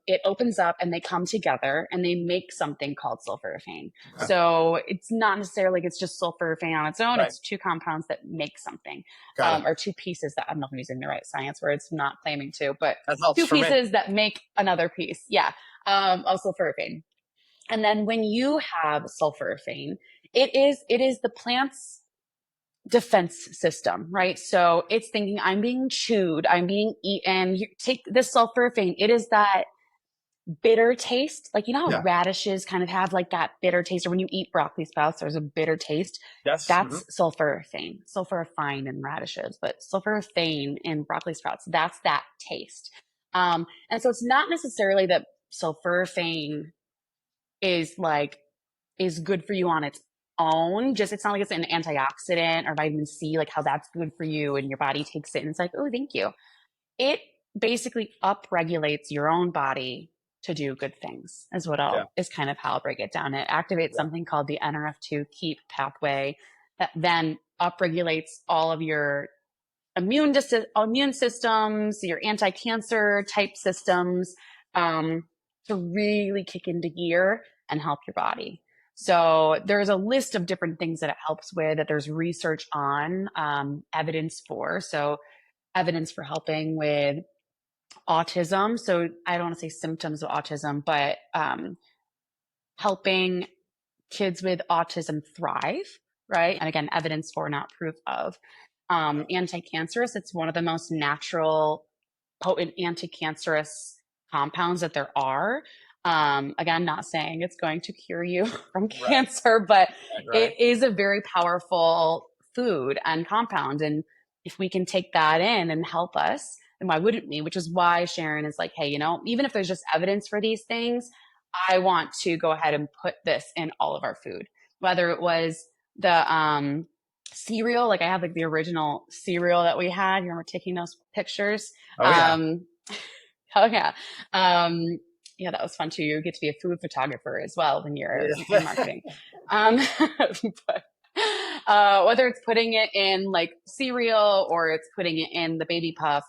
it opens up and they come together and they make something called sulforaphane. Okay. So it's not necessarily like it's just sulforaphane on its own. Right. It's two compounds that make something, Got it. or two pieces that I'm not using the right science words, not claiming to, but That helps two for me. pieces that make another piece. Yeah, of sulforaphane. And then when you have sulforaphane, it is the plant's defense system, right? So it's thinking, I'm being chewed, I'm being eaten. You take this sulforaphane, it is that bitter taste. Like, you know how Yeah. radishes kind of have like that bitter taste, or when you eat broccoli sprouts, there's a bitter taste. Yes. That's sulforaphane in radishes, but sulforaphane in broccoli sprouts, that's that taste. And so it's not necessarily that sulforaphane is like is good for you on its own. Just it's not like it's an antioxidant or vitamin C, like how that's good for you and your body takes it and it's like, oh, thank you. It basically upregulates your own body to do good things, is what Yeah. I'll is kind of how I'll break it down. It activates Yeah. something called the NRF2 keep pathway that then upregulates all of your immune systems, your anti-cancer type systems, to really kick into gear and help your body. So there's a list of different things that it helps with that there's research on, evidence for. So evidence for helping with autism. So I don't want to say symptoms of autism, but helping kids with autism thrive, right? And again, evidence for, not proof of. Anti-cancerous, it's one of the most natural, potent anti-cancerous compounds that there are. Again, not saying it's going to cure you from Right. cancer, but Right. it is a very powerful food and compound. And if we can take that in and help us, then why wouldn't we? Which is why Sharon is like, hey, even if there's just evidence for these things, I want to go ahead and put this in all of our food, whether it was the cereal, like I have like the original cereal that we had. You remember taking those pictures? Oh yeah. Um, oh yeah. Yeah, that was fun too. You get to be a food photographer as well when you're in Yeah. marketing. But whether it's putting it in like cereal or it's putting it in the baby puff,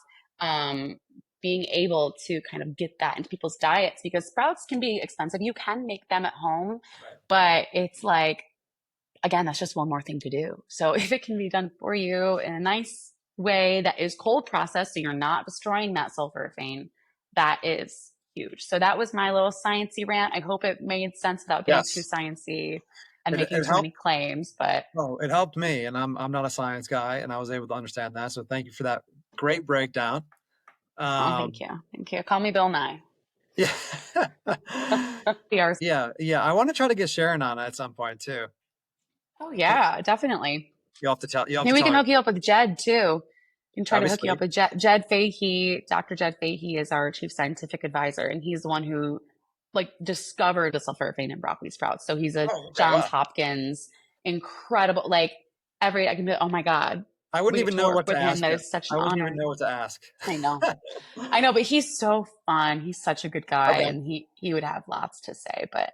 being able to kind of get that into people's diets, because sprouts can be expensive. You can make them at home, Right. but it's like, again, that's just one more thing to do. So if it can be done for you in a nice way that is cold processed, so you're not destroying that sulforaphane, that is huge. So that was my little sciencey rant. I hope it made sense without getting too Yes, sciencey and making it too many helped. claims. But Oh, it helped me, and I'm not a science guy, and I was able to understand that. So thank you for that great breakdown. oh, thank Um, you. Thank you. Call me Bill Nye. yeah, PRs. yeah. I want to try to get Sharon on it at some point too. Oh, yeah, definitely. You have to tell. You have to Maybe we tell can me. hook you up with Jed too. We can try That'd to be hook you up sweet. with Jed Fahey. Dr. Jed Fahey is our chief scientific advisor, and he's the one who like discovered the sulforaphane in broccoli sprouts. So he's a Oh, okay. Johns Wow. Hopkins incredible. Like I can be, oh my God, I wouldn't we get even to know work what to with him. ask That him. is such I an wouldn't even honor. know what to ask. I know. I know, but he's so fun. He's such a good guy, Okay. and he would have lots to say. But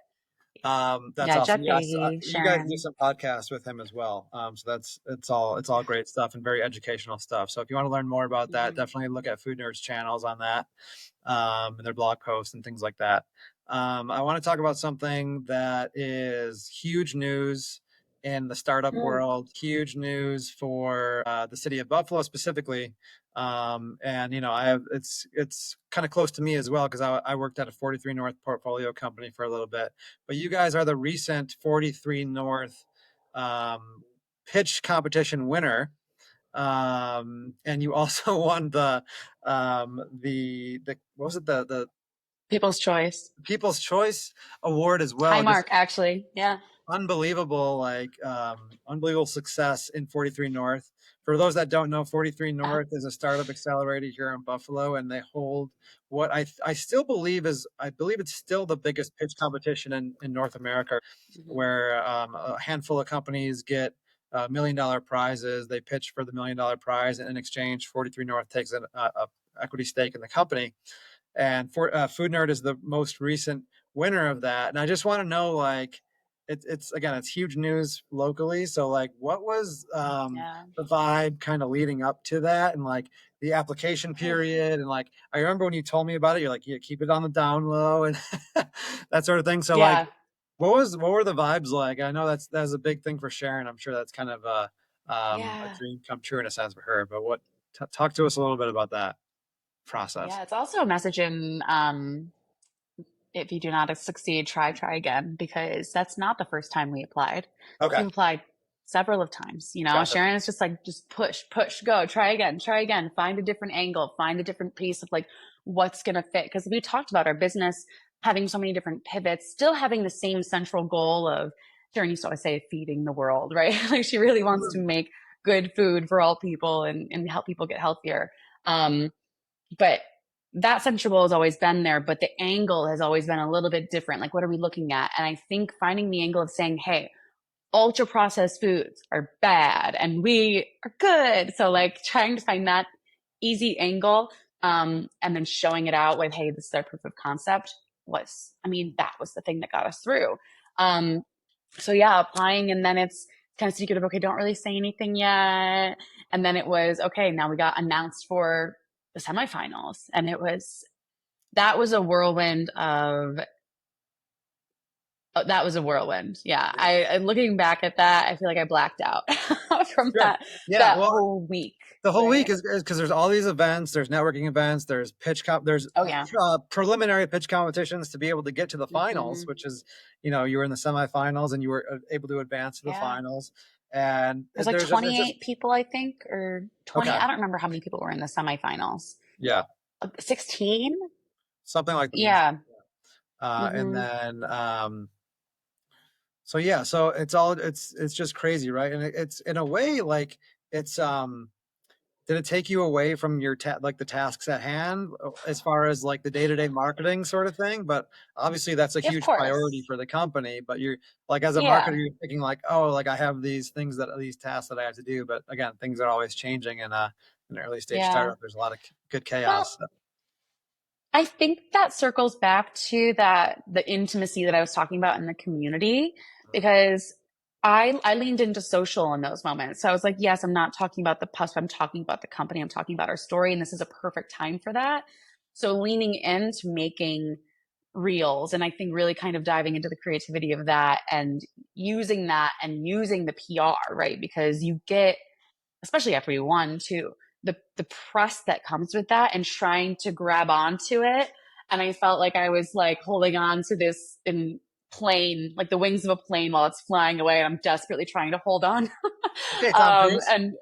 That's yeah, awesome. Jed Yes, Fahey, you guys do Sharon. some podcasts with him as well. So it's all great stuff and very educational stuff. So if you want to learn more about that, Mhm. definitely look at Food Nerds channels on that, and their blog posts and things like that. I want to talk about something that is huge news in the startup Mm. world, huge news for the city of Buffalo specifically. And you know, it's kind of close to me as well because I worked at a 43 North portfolio company for a little bit. But you guys are the recent 43 North um, pitch competition winner, and you also won the what was it, the People's choice. People's Choice Award as well. Just Highmark, actually. Yeah. unbelievable, like unbelievable success in 43 North. For those that don't know, 43 Uh, North is a startup accelerator here in Buffalo, and they hold what I still believe is, I believe it's still the biggest pitch competition in North America, mhm. where a handful of companies get $1 million prizes. They pitch for the $1 million prize, and in exchange, 43 North takes a equity stake in the company. And for FoodNerd is the most recent winner of that. And I just want to know, like, it's again, it's huge news locally. So, like, what was Yeah. the vibe kind of leading up to that, and like the application period, and like I remember when you told me about it, you're like, yeah, keep it on the down low and that sort of thing. So, like, Yeah. what were the vibes like? I know that's a big thing for Sharon. I'm sure that's kind of a Yeah. dream come true in a sense for her. But talk to us a little bit about that process. Yeah. It's also a message in if you do not succeed, try again, because that's not the first time we applied. Okay, We've applied several of times. You know, gotcha. Sharon is just like, just push, go, try again, find a different angle, find a different piece of like what's going to fit. Because we talked about our business having so many different pivots, still having the same central goal of Sharon used to always say feeding the world, right? Like she really wants to make good food for all people and help people get healthier. But that central goal has always been there, but the angle has always been a little bit different. Like, what are we looking at? And I think finding the angle of saying, hey, ultra processed foods are bad and we are good. So, like, trying to find that easy angle and then showing it out with, hey, this is our proof of concept was, I mean, that was the thing that got us through. Um, so yeah, applying and then it's kind of secretive. Okay, don't really say anything yet. And then it was okay. Now we got announced for the semifinals, and that was a whirlwind of that was a whirlwind. Yeah, Yeah. looking back at that, I feel like I blacked out from Sure. Yeah. that Well, whole week. the whole week Right? is because there's all these events, there's networking events, there's there's Oh yeah. preliminary pitch competitions to be able to get to the finals, Hmm. which is, you know, you were in the semifinals and you were able to advance to the Yeah. finals. And There's like it's just 28 people, I think, or 20. okay. I don't remember how many people were in the semifinals. Yeah. 16? Something like that. Yeah. And Hmm. then so yeah, so it's just crazy, right? And it's in a way like it's did it take you away from your like the tasks at hand, as far as like the day-to-day marketing sort of thing? But obviously that's a Yeah, of huge priority course. for the company. But you're like, as a marketer, Yeah. you're thinking like, oh, like I have these tasks that I have to do. But again, things are always changing in an early stage Yeah. startup. There's a lot of good Well, chaos. So, I think that circles back to that the intimacy that I was talking about in the community because I leaned into social in those moments. So I was like, yes, I'm not talking about the pus, I'm talking about the company, I'm talking about our story, and this is a perfect time for that. So leaning into making reels and I think really kind of diving into the creativity of that and using the PR, right? Because you get especially after you won too, the press that comes with that and trying to grab onto it and I felt like I was like holding on to this in plane, like the wings of a plane while it's flying away, and I'm desperately trying to hold on. Okay, Tom Cruise. And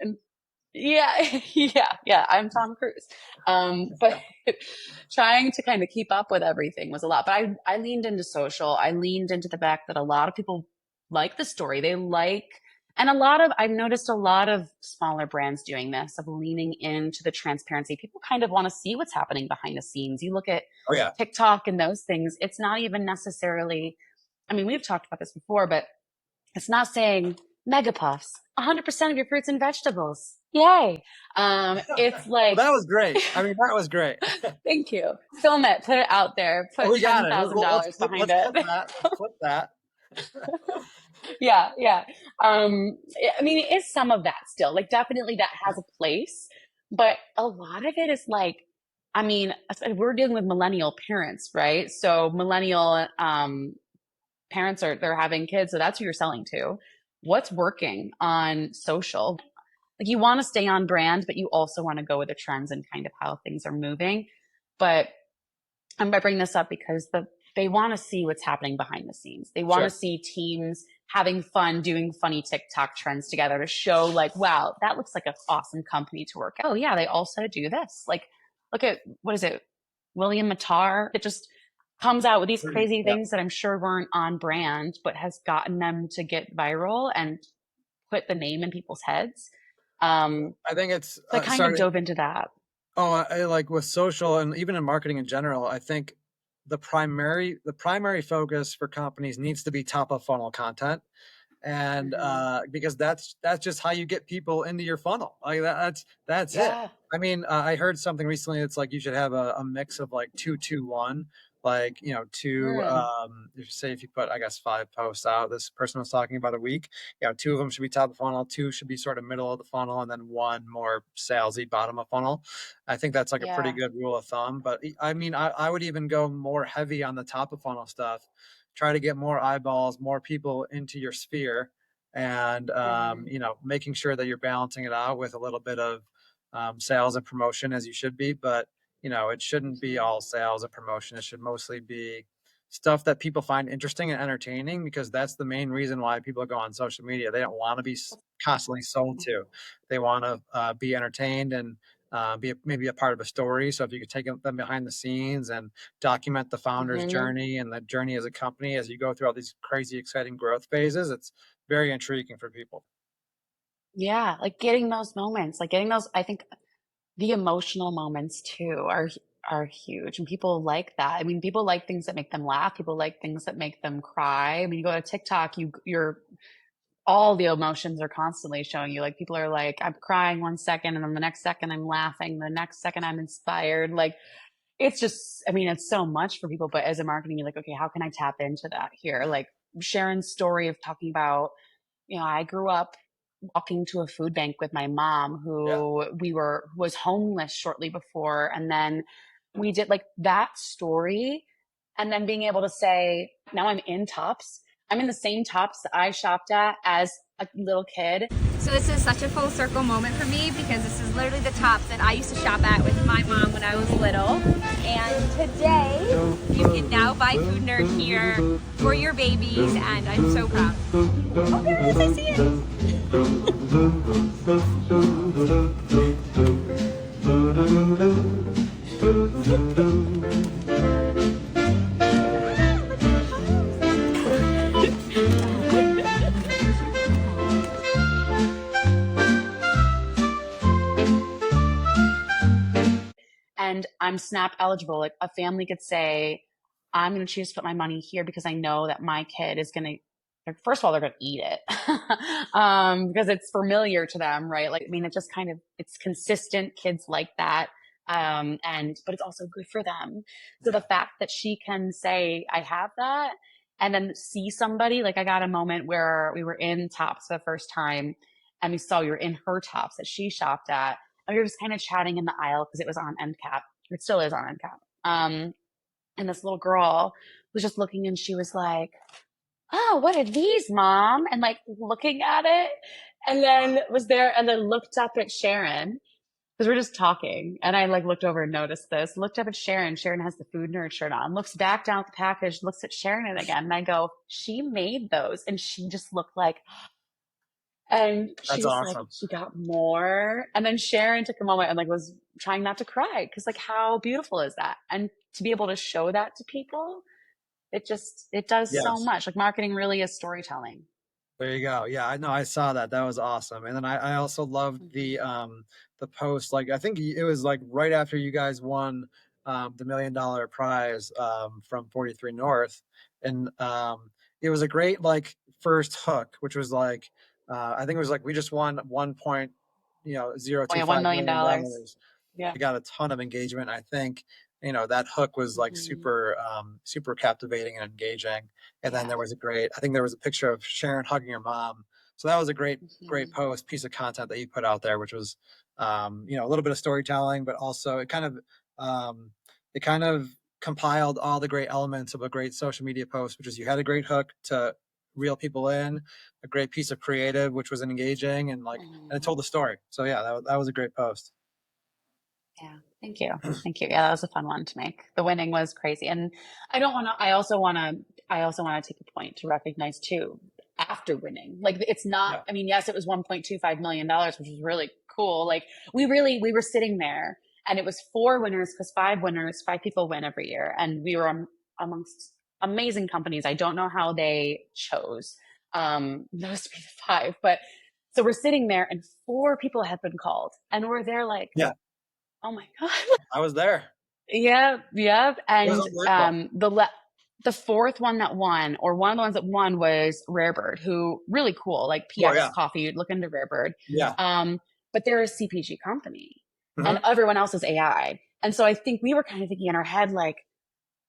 yeah, yeah, I'm Tom Cruise. But trying to kind of keep up with everything was a lot. But I leaned into social. I leaned into the fact that a lot of people like the story. They like, and I've noticed a lot of smaller brands doing this, of leaning into the transparency. People kind of want to see what's happening behind the scenes. You look at Oh yeah. TikTok and those things, it's not even necessarily, I mean, we've talked about this before, but it's not saying mega puffs, 100% of your fruits and vegetables. Yay. It's Well, like, that was great. I mean, that was great. thank you. Film it, put it out there, Oh, put we got it. $10,000 behind Let's it. clip that. Let's clip that. Yeah, yeah. I mean, it is some of that still. Like, definitely that has a place, but a lot of it is like, I mean, we're dealing with millennial parents, right? So millennial parents they're having kids, so that's who you're selling to. What's working on social? Like, you want to stay on brand, but you also want to go with the trends and kind of how things are moving. But I bring this up because they want to see what's happening behind the scenes. They want to see teams having fun, doing funny TikTok trends together to show like, wow, that looks like an awesome company to work at. Oh yeah, they also do this. Like, look at, what is it? William Matar. It just comes out with these crazy things that I'm sure weren't on brand, but has gotten them to get viral and put the name in people's heads. I think it's So I kind of dove into that. Oh, I like with social and even in marketing in general, I think the primary focus for companies needs to be top of funnel content. And because that's just how you get people into your funnel. Like that's it. Yeah. I mean, I heard something recently. It's like you should have a mix of like 2-2-1. Like, two. Say if you put, I guess, 5 posts out, this person was talking about a week. 2 of them should be top of funnel, 2 should be sort of middle of the funnel, and then 1 more salesy bottom of funnel. I think that's like a pretty Yeah. good rule of thumb. But I mean, I would even go more heavy on the top of funnel stuff, try to get more eyeballs, more people into your sphere, and making sure that you're balancing it out with a little bit of sales and promotion, as you should be. But it shouldn't be all sales and promotion. It should mostly be stuff that people find interesting and entertaining, because that's the main reason why people go on social media. They don't want to be constantly sold to. They want to be entertained and be maybe a part of a story. So if you could take them behind the scenes and document the founder's journey and the journey as a company as you go through all these crazy, exciting growth phases, it's very intriguing for people. Yeah, like getting those moments, like getting those, I think the emotional moments too are huge. And people like that. I mean, people like things that make them laugh. People like things that make them cry. I mean, you go to TikTok, you're all the emotions are constantly showing you. Like, people are like, I'm crying 1 second, and then the next second I'm laughing, the next second I'm inspired. Like, it's just, I mean, it's so much for people. But as a marketing, you're like, okay, how can I tap into that here? Like Sharon's story of talking about, I grew up walking to a food bank with my mom, who was homeless shortly before, and then we did like that story, and then being able to say, now I'm in Tops. I'm in the same Tops that I shopped at as a little kid. So this is such a full circle moment for me, because this is literally the Tops that I used to shop at with my mom when I was little. And today, you can now buy FoodNerd here for your babies, and I'm so proud. Oh, there it is, I see it. And I'm SNAP eligible. Like, a family could say, I'm going to choose to put my money here because I know that my kid is going to, first of all, they're going to eat it because it's familiar to them, right? Like, I mean, it just kind of, it's consistent. Kids like that. But it's also good for them. So the fact that she can say, I have that, and then see somebody, like, I got a moment where we were in Tops for the first time, and we were in her Tops that she shopped at. And we were just kind of chatting in the aisle because it was on end cap. It still is on end cap. And this little girl was just looking, and she was like, oh, what are these, Mom? And like looking at it, and then was there, and then looked up at Sharon. because we're just talking, and I like looked over and noticed this, looked up at Sharon. Sharon has the FoodNerd shirt on, looks back down at the package, looks at Sharon again, and I go, she made those, and she just looked like, and she That's was like, awesome. she got more. And then Sharon took a moment and like was trying not to cry because like how beautiful is that? And to be able to show that to people, it does so Yes. much. Like marketing really is storytelling. There you go. Yeah, I know. I saw that. That was awesome. And then I also loved Mhm. the post. Like I think it was like right after you guys won the $1 million prize from 43 North, and it was a great like first hook, which was like I think it was like we just won one point zero Oh two yeah, $1 five million. million dollars. Yeah. We got a ton of engagement. I think that hook was like Hmm. super captivating and engaging. And then Yeah. there was I think there was a picture of Sharon hugging her mom. So that was a great Hmm. post piece of content that you put out there, which was, a little bit of storytelling, but also um, it kind of compiled all the great elements of a great social media post, which is you had a great hook to reel people in, a great piece of creative, which was engaging and it Hmm. told the story. So yeah, that was a great post. Yeah. Thank you. Thank you. Yeah, that was a fun one to make. The winning was crazy. And I also want to take a point to recognize too, after winning. Like it's not, Yeah. I mean, yes, it was $1.25 million, which was really cool. Like we were sitting there and it was four winners because five people win every year. And we were amongst amazing companies. I don't know how they chose those to be the five, but so we're sitting there and four people have been called and we're there like, Yeah. oh my God. I was there. Yeah, yeah. It was And unbelievable. the fourth one that won, or one of the ones that won was Rarebird, who really cool, like Oh PX yeah. Coffee, you'd look into Rarebird. Yeah. But they're a CPG company and Mhm. everyone else is AI. And so I think we were kind of thinking in our head, like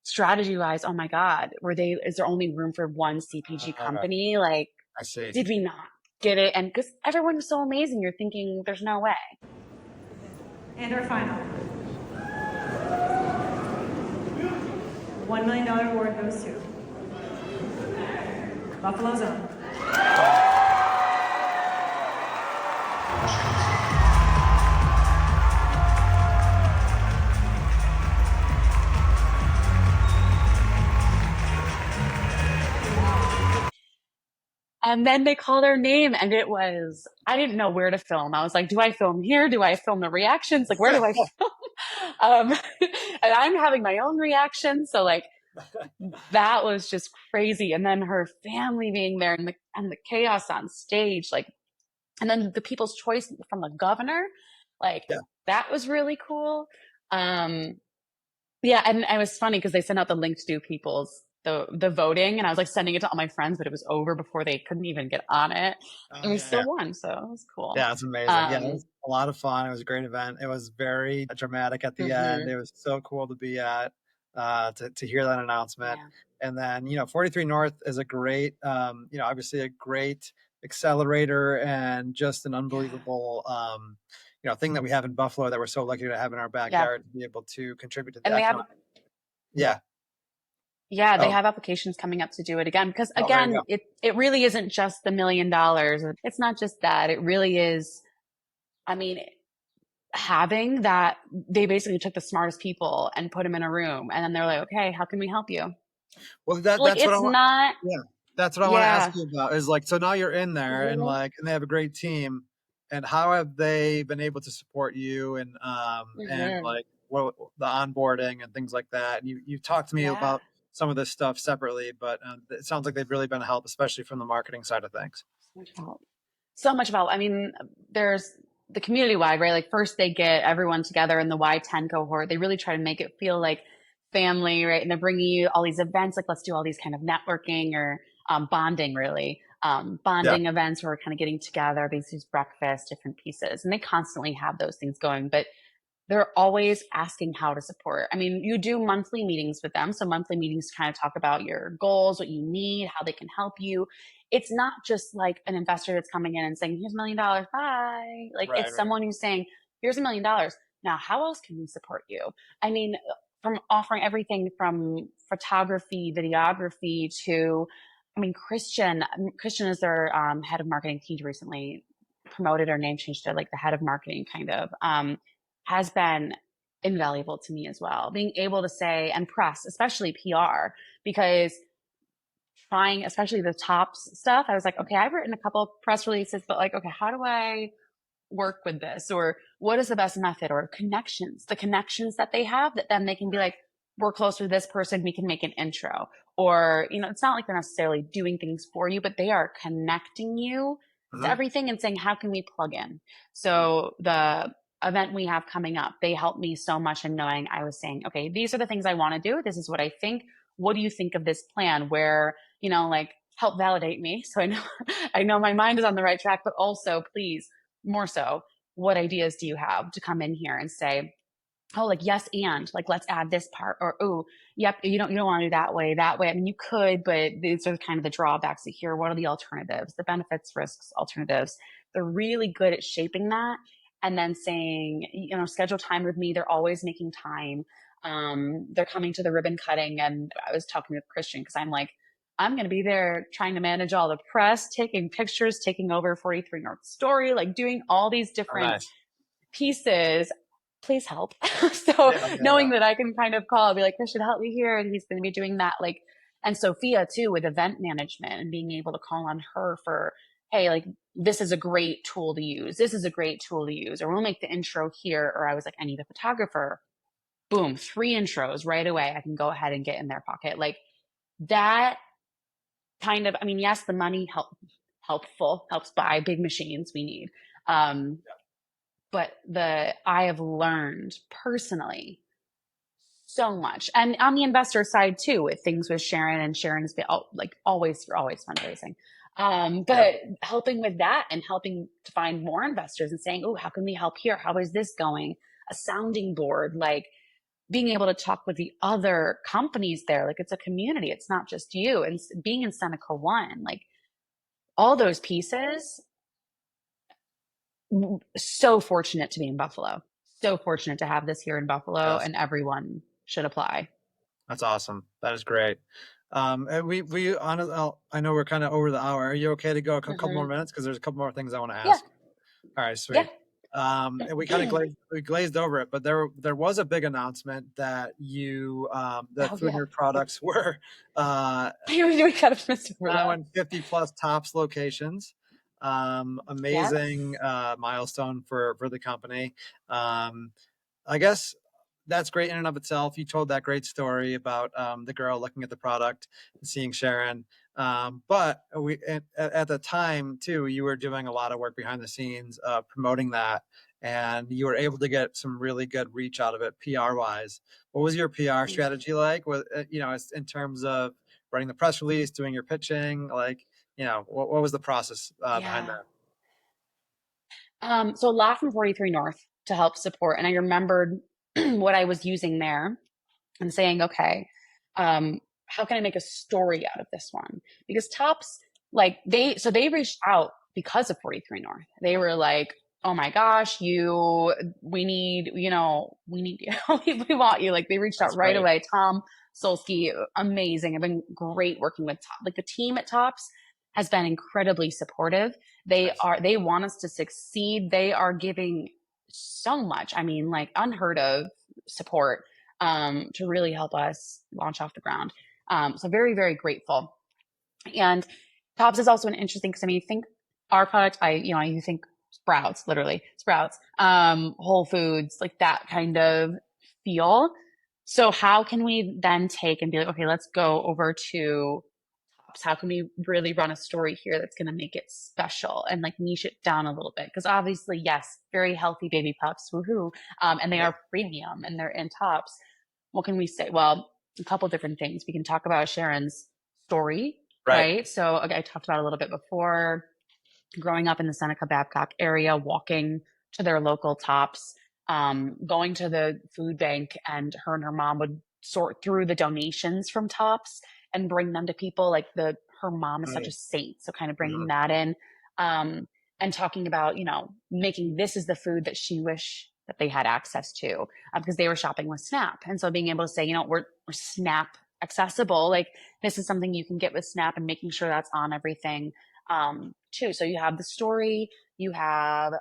strategy wise, oh my God, is there only room for one CPG Uh, company? Like, I see. did we not get it? And because everyone was so amazing, you're thinking there's no way. And our final $1 million award goes to Buffalo Zone. And then they called our name and I didn't know where to film. I was like, do I film here? Do I film the reactions? Like, where do I film? Um, and I'm having my own reaction. So like that was just crazy. And then her family being there and the chaos on stage, like, and then the people's choice from the governor, like Yeah. that was really cool. Um, yeah, and it was funny because they sent out the link to do the voting, and I was like sending it to all my friends, but it was over before they couldn't even get on it, and Oh we yeah. still won, so it was cool. Yeah, it's amazing. Yeah, it Um, was a lot of fun. It was a great event. It was very dramatic at the end. mhm, It was so cool to be at, to hear that announcement. yeah, And then, 43 North is a great, obviously a great accelerator and just an yeah, unbelievable, thing that we have in Buffalo that we're so lucky to have in our yeah, backyard to be able to contribute to the and they have economic. Yeah. yeah they Oh, have applications coming up to do it again because oh, there you again go. it really isn't just the $1 million. It's not just that. It really is. I mean, having that, they basically took the smartest people and put them in a room, and then they're like, okay, how can we help you? Well, Like that's what I it's want. not. Yeah, that's what I want to ask Yeah. you about is like, so now you're in there and Hmm. like, and they have a great team, and how have they been able to support you and Hmm. like what the onboarding and things like that? And you talked to me Yeah. about some of this stuff separately, but it sounds like they've really been a help, especially from the marketing side of things. So much help. So much help. I mean, there's the community wide, right? Like first they get everyone together in the Y10 cohort. They really try to make it feel like family, right? And they're bringing you all these events, like let's do all these kind of networking or bonding, really. Yeah, Bonding events where we're kind of getting together, these breakfast, different pieces. And they constantly have those things going. But they're always asking how to support. I mean, you do monthly meetings with them. So monthly meetings kind of talk about your goals, what you need, how they can help you. It's not just like an investor that's coming in and saying, here's $1 million, bye. Like right, it's right. someone who's saying, here's $1 million. Now, how else can we support you? I mean, from offering everything from photography, videography to, I mean, Christian is their head of marketing. He recently promoted or name changed to like the head of marketing kind of. has been invaluable to me as well. Being able to say, and press, especially PR, because trying, especially the tops stuff, I was like, okay, I've written a couple of press releases, but like, okay, how do I work with this? Or what is the best method? Or connections, the connections that they have, that then they can be like, we're close to this person, we can make an intro. Or, you know, it's not like they're necessarily doing things for you, but they are connecting you to everything and saying, how can we plug in? So the event we have coming up, they helped me so much in knowing, I was saying, okay, these are the things I want to do. This is what I think. What do you think of this plan? Where, you know, like, help validate me. So I know, I know my mind is on the right track, but also please, more so, what ideas do you have to come in here and say, oh, like, yes, and like, let's add this part, or, oh, yep, you don't want to do that way. I mean, you could, but these are kind of the drawbacks here. What are the alternatives, the benefits, risks, alternatives? They're really good at shaping that. And then saying, you know, schedule time with me. They're always making time. They're coming to the ribbon cutting. And I was talking with Christian, because I'm like, I'm going to be there trying to manage all the press, taking pictures, taking over 43 North Story, like doing all these different pieces. Please help. So knowing that I can kind of call, be like, Christian, help me here. And he's going to be doing that. Like, and Sophia too, with event management, and being able to call on her for, hey, like, this is a great tool to use. This is a great tool to use. Or we'll make the intro here. Or I was like, I need a photographer. Boom, 3 intros right away. I can go ahead and get in their pocket. Like that kind of, I mean, yes, the money helps buy big machines we need. But I have learned personally so much. And on the investor side too, with things with Sharon, and Sharon's been like always fundraising. But helping with that, and helping to find more investors, and saying, oh, how can we help here? How is this going? A sounding board, like being able to talk with the other companies there. Like, it's a community. It's not just you. And being in Seneca One, like all those pieces, so fortunate to be in Buffalo. So fortunate to have this here in Buffalo, and everyone should apply. That's awesome. That is great. And we honestly, I know we're kind of over the hour. Are you okay to go a couple more minutes? Because there's a couple more things I want to ask. All right, sweet. And we kind of glazed over it, but there was a big announcement that that FoodNerd products were we kind of missed over now that. in 50 plus Tops locations. Amazing milestone for the company. I guess that's great in and of itself. You told that great story about the girl looking at the product and seeing Sharon. But at the time too, you were doing a lot of work behind the scenes, promoting that, and you were able to get some really good reach out of it PR wise. What was your PR strategy like? In terms of writing the press release, doing your pitching, like, what was the process behind that? So a lot from 43 North to help support. And I remembered what I was using there, and saying, okay, how can I make a story out of this one? Because Tops, like they reached out because of 43 North. They were like, oh my gosh, we need you. We want you. Like, they reached out right away. Tom Solsky, amazing. I've been great working with like the team at Tops has been incredibly supportive. They want us to succeed. They are giving so much. I mean, like, unheard of support to really help us launch off the ground. So very, very grateful. And Tops is also an interesting, because I mean, you think our product, you think Sprouts, literally Sprouts, Whole Foods, like that kind of feel. So how can we then take and be like, okay, let's go over to Tops. How can we really run a story here that's going to make it special, and like niche it down a little bit? Because obviously, yes, very healthy baby pups, woohoo, and they are premium, and they're in Tops. What can we say? Well, a couple different things. We can talk about Sharon's story, right? So I talked about it a little bit before, growing up in the Seneca Babcock area, walking to their local Tops, going to the food bank, and her mom would sort through the donations from Tops and bring them to people. Like, her mom is such a saint. So kind of bringing that in, and talking about, making this is the food that she wished that they had access to, because they were shopping with Snap. And so being able to say, we're Snap accessible. Like, this is something you can get with Snap, and making sure that's on everything. too. So you have the story, you have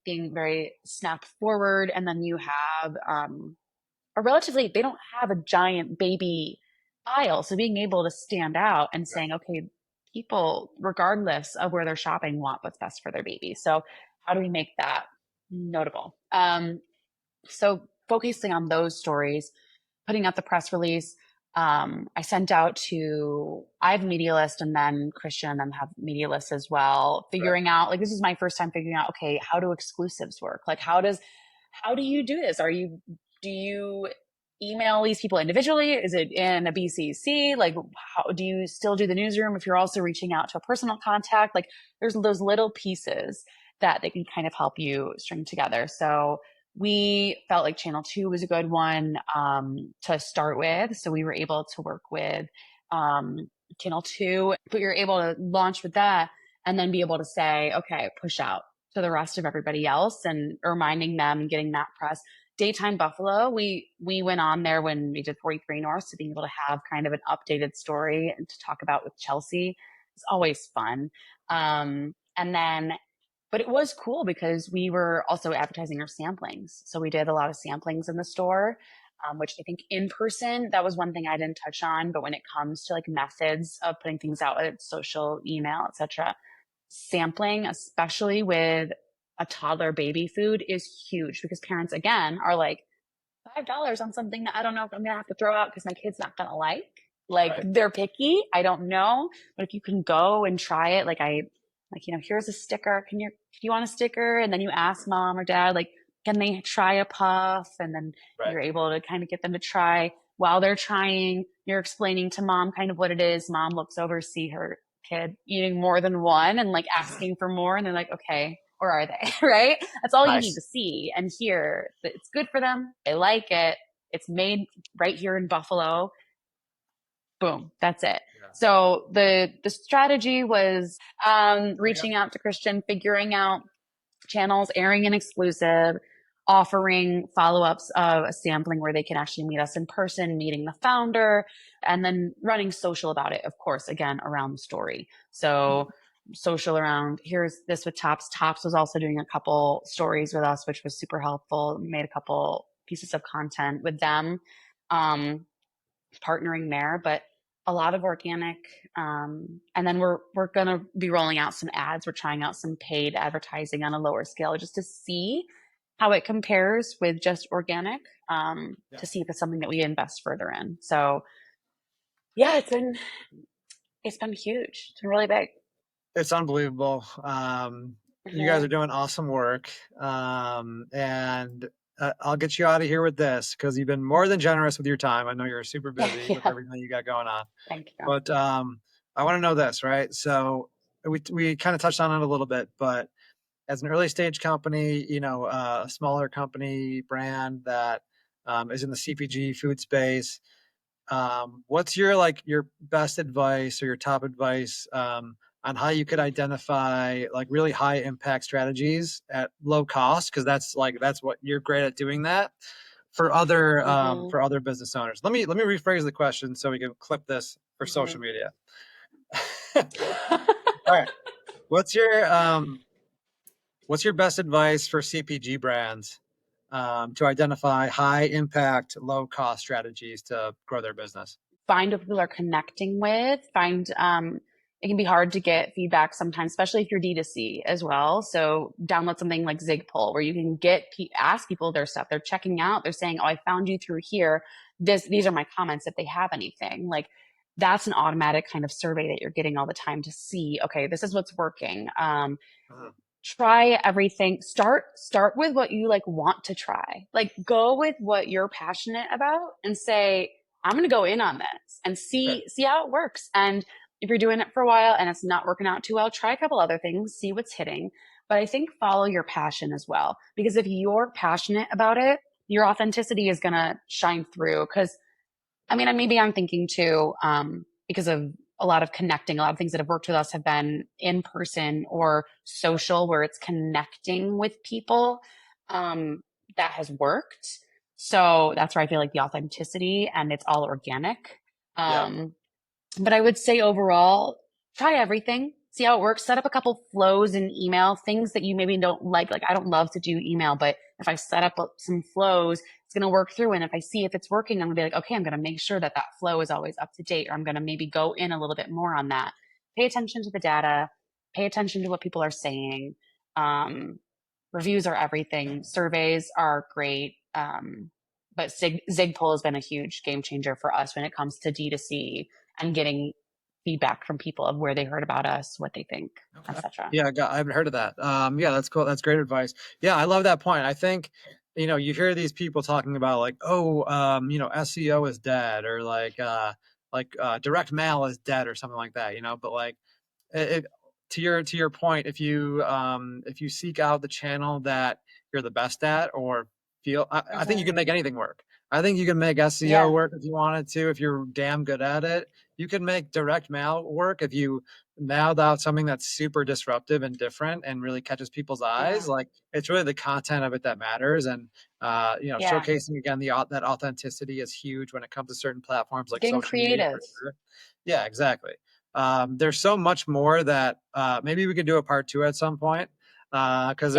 being very snap forward, and then you have they don't have a giant baby aisle. So being able to stand out and saying, okay, people, regardless of where they're shopping, want what's best for their baby. So how do we make that notable? So focusing on those stories, putting out the press release. I sent out I have a media list, and then Christian and them have media lists as well, figuring out, like, this is my first time figuring out, okay, how do exclusives work? Like, how do you do this? Do you email these people individually? Is it in a BCC? Like, how do you still do the newsroom if you're also reaching out to a personal contact? Like, there's those little pieces that they can kind of help you string together. So we felt like Channel 2 was a good one to start with. So we were able to work with Channel 2, but you're able to launch with that and then be able to say, okay, push out to the rest of everybody else and reminding them, getting that press. Daytime Buffalo, we went on there when we did 43 North, so being able to have kind of an updated story and to talk about with Chelsea is always fun. But it was cool because we were also advertising our samplings. So we did a lot of samplings in the store, which I think in person, that was one thing I didn't touch on. But when it comes to like methods of putting things out, whether it's social, email, etc., sampling, especially with a toddler baby food, is huge because parents, again, are like, $5 on something that I don't know if I'm going to have to throw out because my kid's not going to like. They're picky. I don't know. But if you can go and try it, here's a sticker. Do you want a sticker? And then you ask mom or dad, like, can they try a puff? And then you're able to kind of get them to try. While they're trying, you're explaining to mom kind of what it is. Mom looks over, see her kid eating more than one and like asking for more. And they're like, okay, or are they? Right? That's all you need to see and hear. It's good for them. They like it. It's made right here in Buffalo. Boom. That's it. Yeah. So the strategy was reaching out to Christian, figuring out channels, airing an exclusive, offering follow-ups of a sampling where they can actually meet us in person, meeting the founder, and then running social about it, of course, again, around the story. So social around, here's this with Tops. Tops was also doing a couple stories with us, which was super helpful. We made a couple pieces of content with them, partnering there, but a lot of organic. And then we're going to be rolling out some ads. We're trying out some paid advertising on a lower scale just to see how it compares with just organic, to see if it's something that we invest further in. So yeah, it's been huge. It's been really big. It's unbelievable. You guys are doing awesome work. And I'll get you out of here with this because you've been more than generous with your time. I know you're super busy with everything you got going on. Thank you. But I want to know this, right? So we kind of touched on it a little bit, but as an early stage company, a smaller company brand that is in the CPG food space, what's your best advice or your top advice on how you could identify like really high impact strategies at low cost? Because that's what you're great at doing that for other business owners. Let me rephrase the question so we can clip this for social media. All right. What's your best advice for CPG brands to identify high impact, low cost strategies to grow their business? Find what people are connecting with. It can be hard to get feedback sometimes, especially if you're D2C as well. So download something like Zigpull where you can ask people their stuff. They're checking out. They're saying, oh, I found you through here. These are my comments if they have anything. Like that's an automatic kind of survey that you're getting all the time to see, okay, this is what's working. Try everything. Start with what you want to try. Go with what you're passionate about and say, I'm going to go in on this and see how it works. And if you're doing it for a while and it's not working out too well, try a couple other things, see what's hitting. But I think follow your passion as well, because if you're passionate about it, your authenticity is going to shine through. Because maybe I'm thinking too, because of a lot of connecting, a lot of things that have worked with us have been in person or social where it's connecting with people, that has worked. So that's where I feel like the authenticity and it's all organic. But I would say overall, try everything, see how it works. Set up a couple flows in email, things that you maybe don't like. Like I don't love to do email, but if I set up some flows, it's going to work through. And if I see if it's working, I'm going to be like, okay, I'm going to make sure that that flow is always up to date, or I'm going to maybe go in a little bit more on that. Pay attention to the data, pay attention to what people are saying. Reviews are everything. Surveys are great. But Zigpoll has been a huge game changer for us when it comes to D2C and getting feedback from people of where they heard about us, what they think, etc. Yeah, I haven't heard of that. Yeah, that's cool. That's great advice. Yeah, I love that point. I think, you hear these people talking about like, oh, SEO is dead, or direct mail is dead, or something like that. But like, it, to your point, if you seek out the channel that you're the best at, or I think you can make anything work. I think you can make SEO work if you wanted to, if you're damn good at it. You can make direct mail work if you mailed out something that's super disruptive and different and really catches people's eyes. Like, it's really the content of it that matters. And showcasing again that authenticity is huge when it comes to certain platforms like getting social media, for creative. sure. Yeah, exactly. There's so much more that maybe we could do a part 2 at some point, because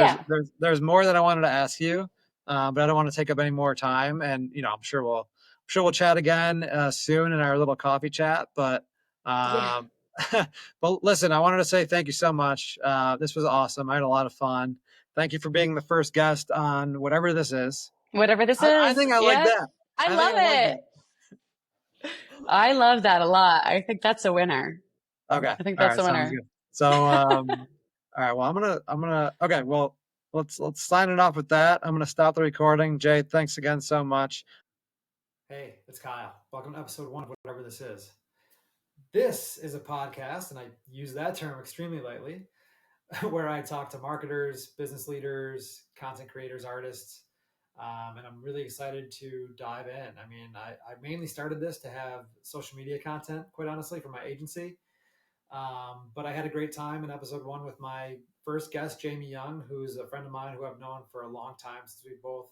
there's more that I wanted to ask you, but I don't want to take up any more time. And I'm sure we'll chat again soon in our little coffee chat. But but listen, I wanted to say thank you so much. This was awesome. I had a lot of fun. Thank you for being the first guest on whatever this is. Whatever this I is. think I like that. I think love I like it. that. I love that a lot. I think that's a winner. Okay. I think All that's right, a sounds winner. good. So, all right. Well, I'm gonna. Okay. Well, let's sign it off with that. I'm gonna stop the recording. Jay, thanks again so much. Hey, it's Kyle. Welcome to episode 1 of whatever this is. This is a podcast, and I use that term extremely lightly, where I talk to marketers, business leaders, content creators, artists, and I'm really excited to dive in. I mean, I mainly started this to have social media content, quite honestly, for my agency. But I had a great time in episode 1 with my first guest, Jamie Young, who's a friend of mine who I've known for a long time since we both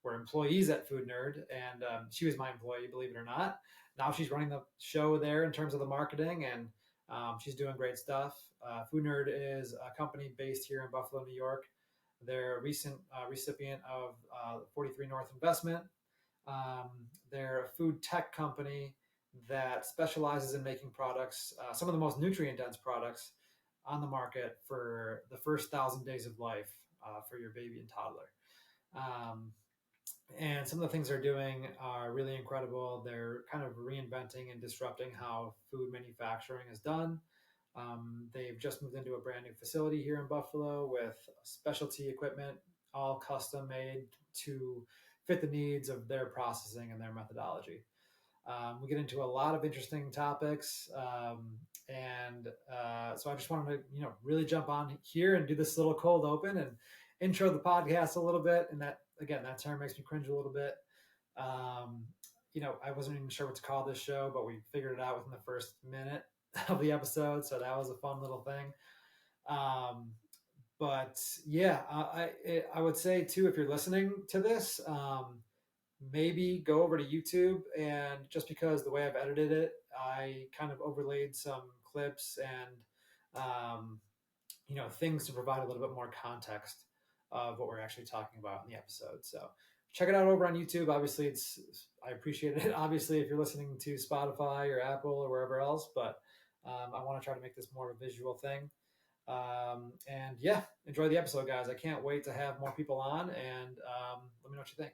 were employees at FoodNerd. And she was my employee, believe it or not. Now she's running the show there in terms of the marketing, and she's doing great stuff. FoodNerd is a company based here in Buffalo, New York. They're a recent recipient of 43 North investment. They're a food tech company that specializes in making products, some of the most nutrient dense products on the market for the first 1,000 days of life for your baby and toddler. And some of the things they're doing are really incredible. They're kind of reinventing and disrupting how food manufacturing is done. They've just moved into a brand new facility here in Buffalo with specialty equipment, all custom made to fit the needs of their processing and their methodology. We get into a lot of interesting topics, so I just wanted to, really jump on here and do this little cold open and intro the podcast a little bit. And that, again, that term makes me cringe a little bit. I wasn't even sure what to call this show, but we figured it out within the first minute of the episode, so that was a fun little thing. But yeah, I would say too, if you're listening to this, maybe go over to YouTube, and just because the way I've edited it, I kind of overlaid some clips and things to provide a little bit more context of what we're actually talking about in the episode. So check it out over on YouTube. Obviously, I appreciate it. Obviously, if you're listening to Spotify or Apple or wherever else, but I want to try to make this more of a visual thing. And yeah, enjoy the episode, guys. I can't wait to have more people on, and let me know what you think.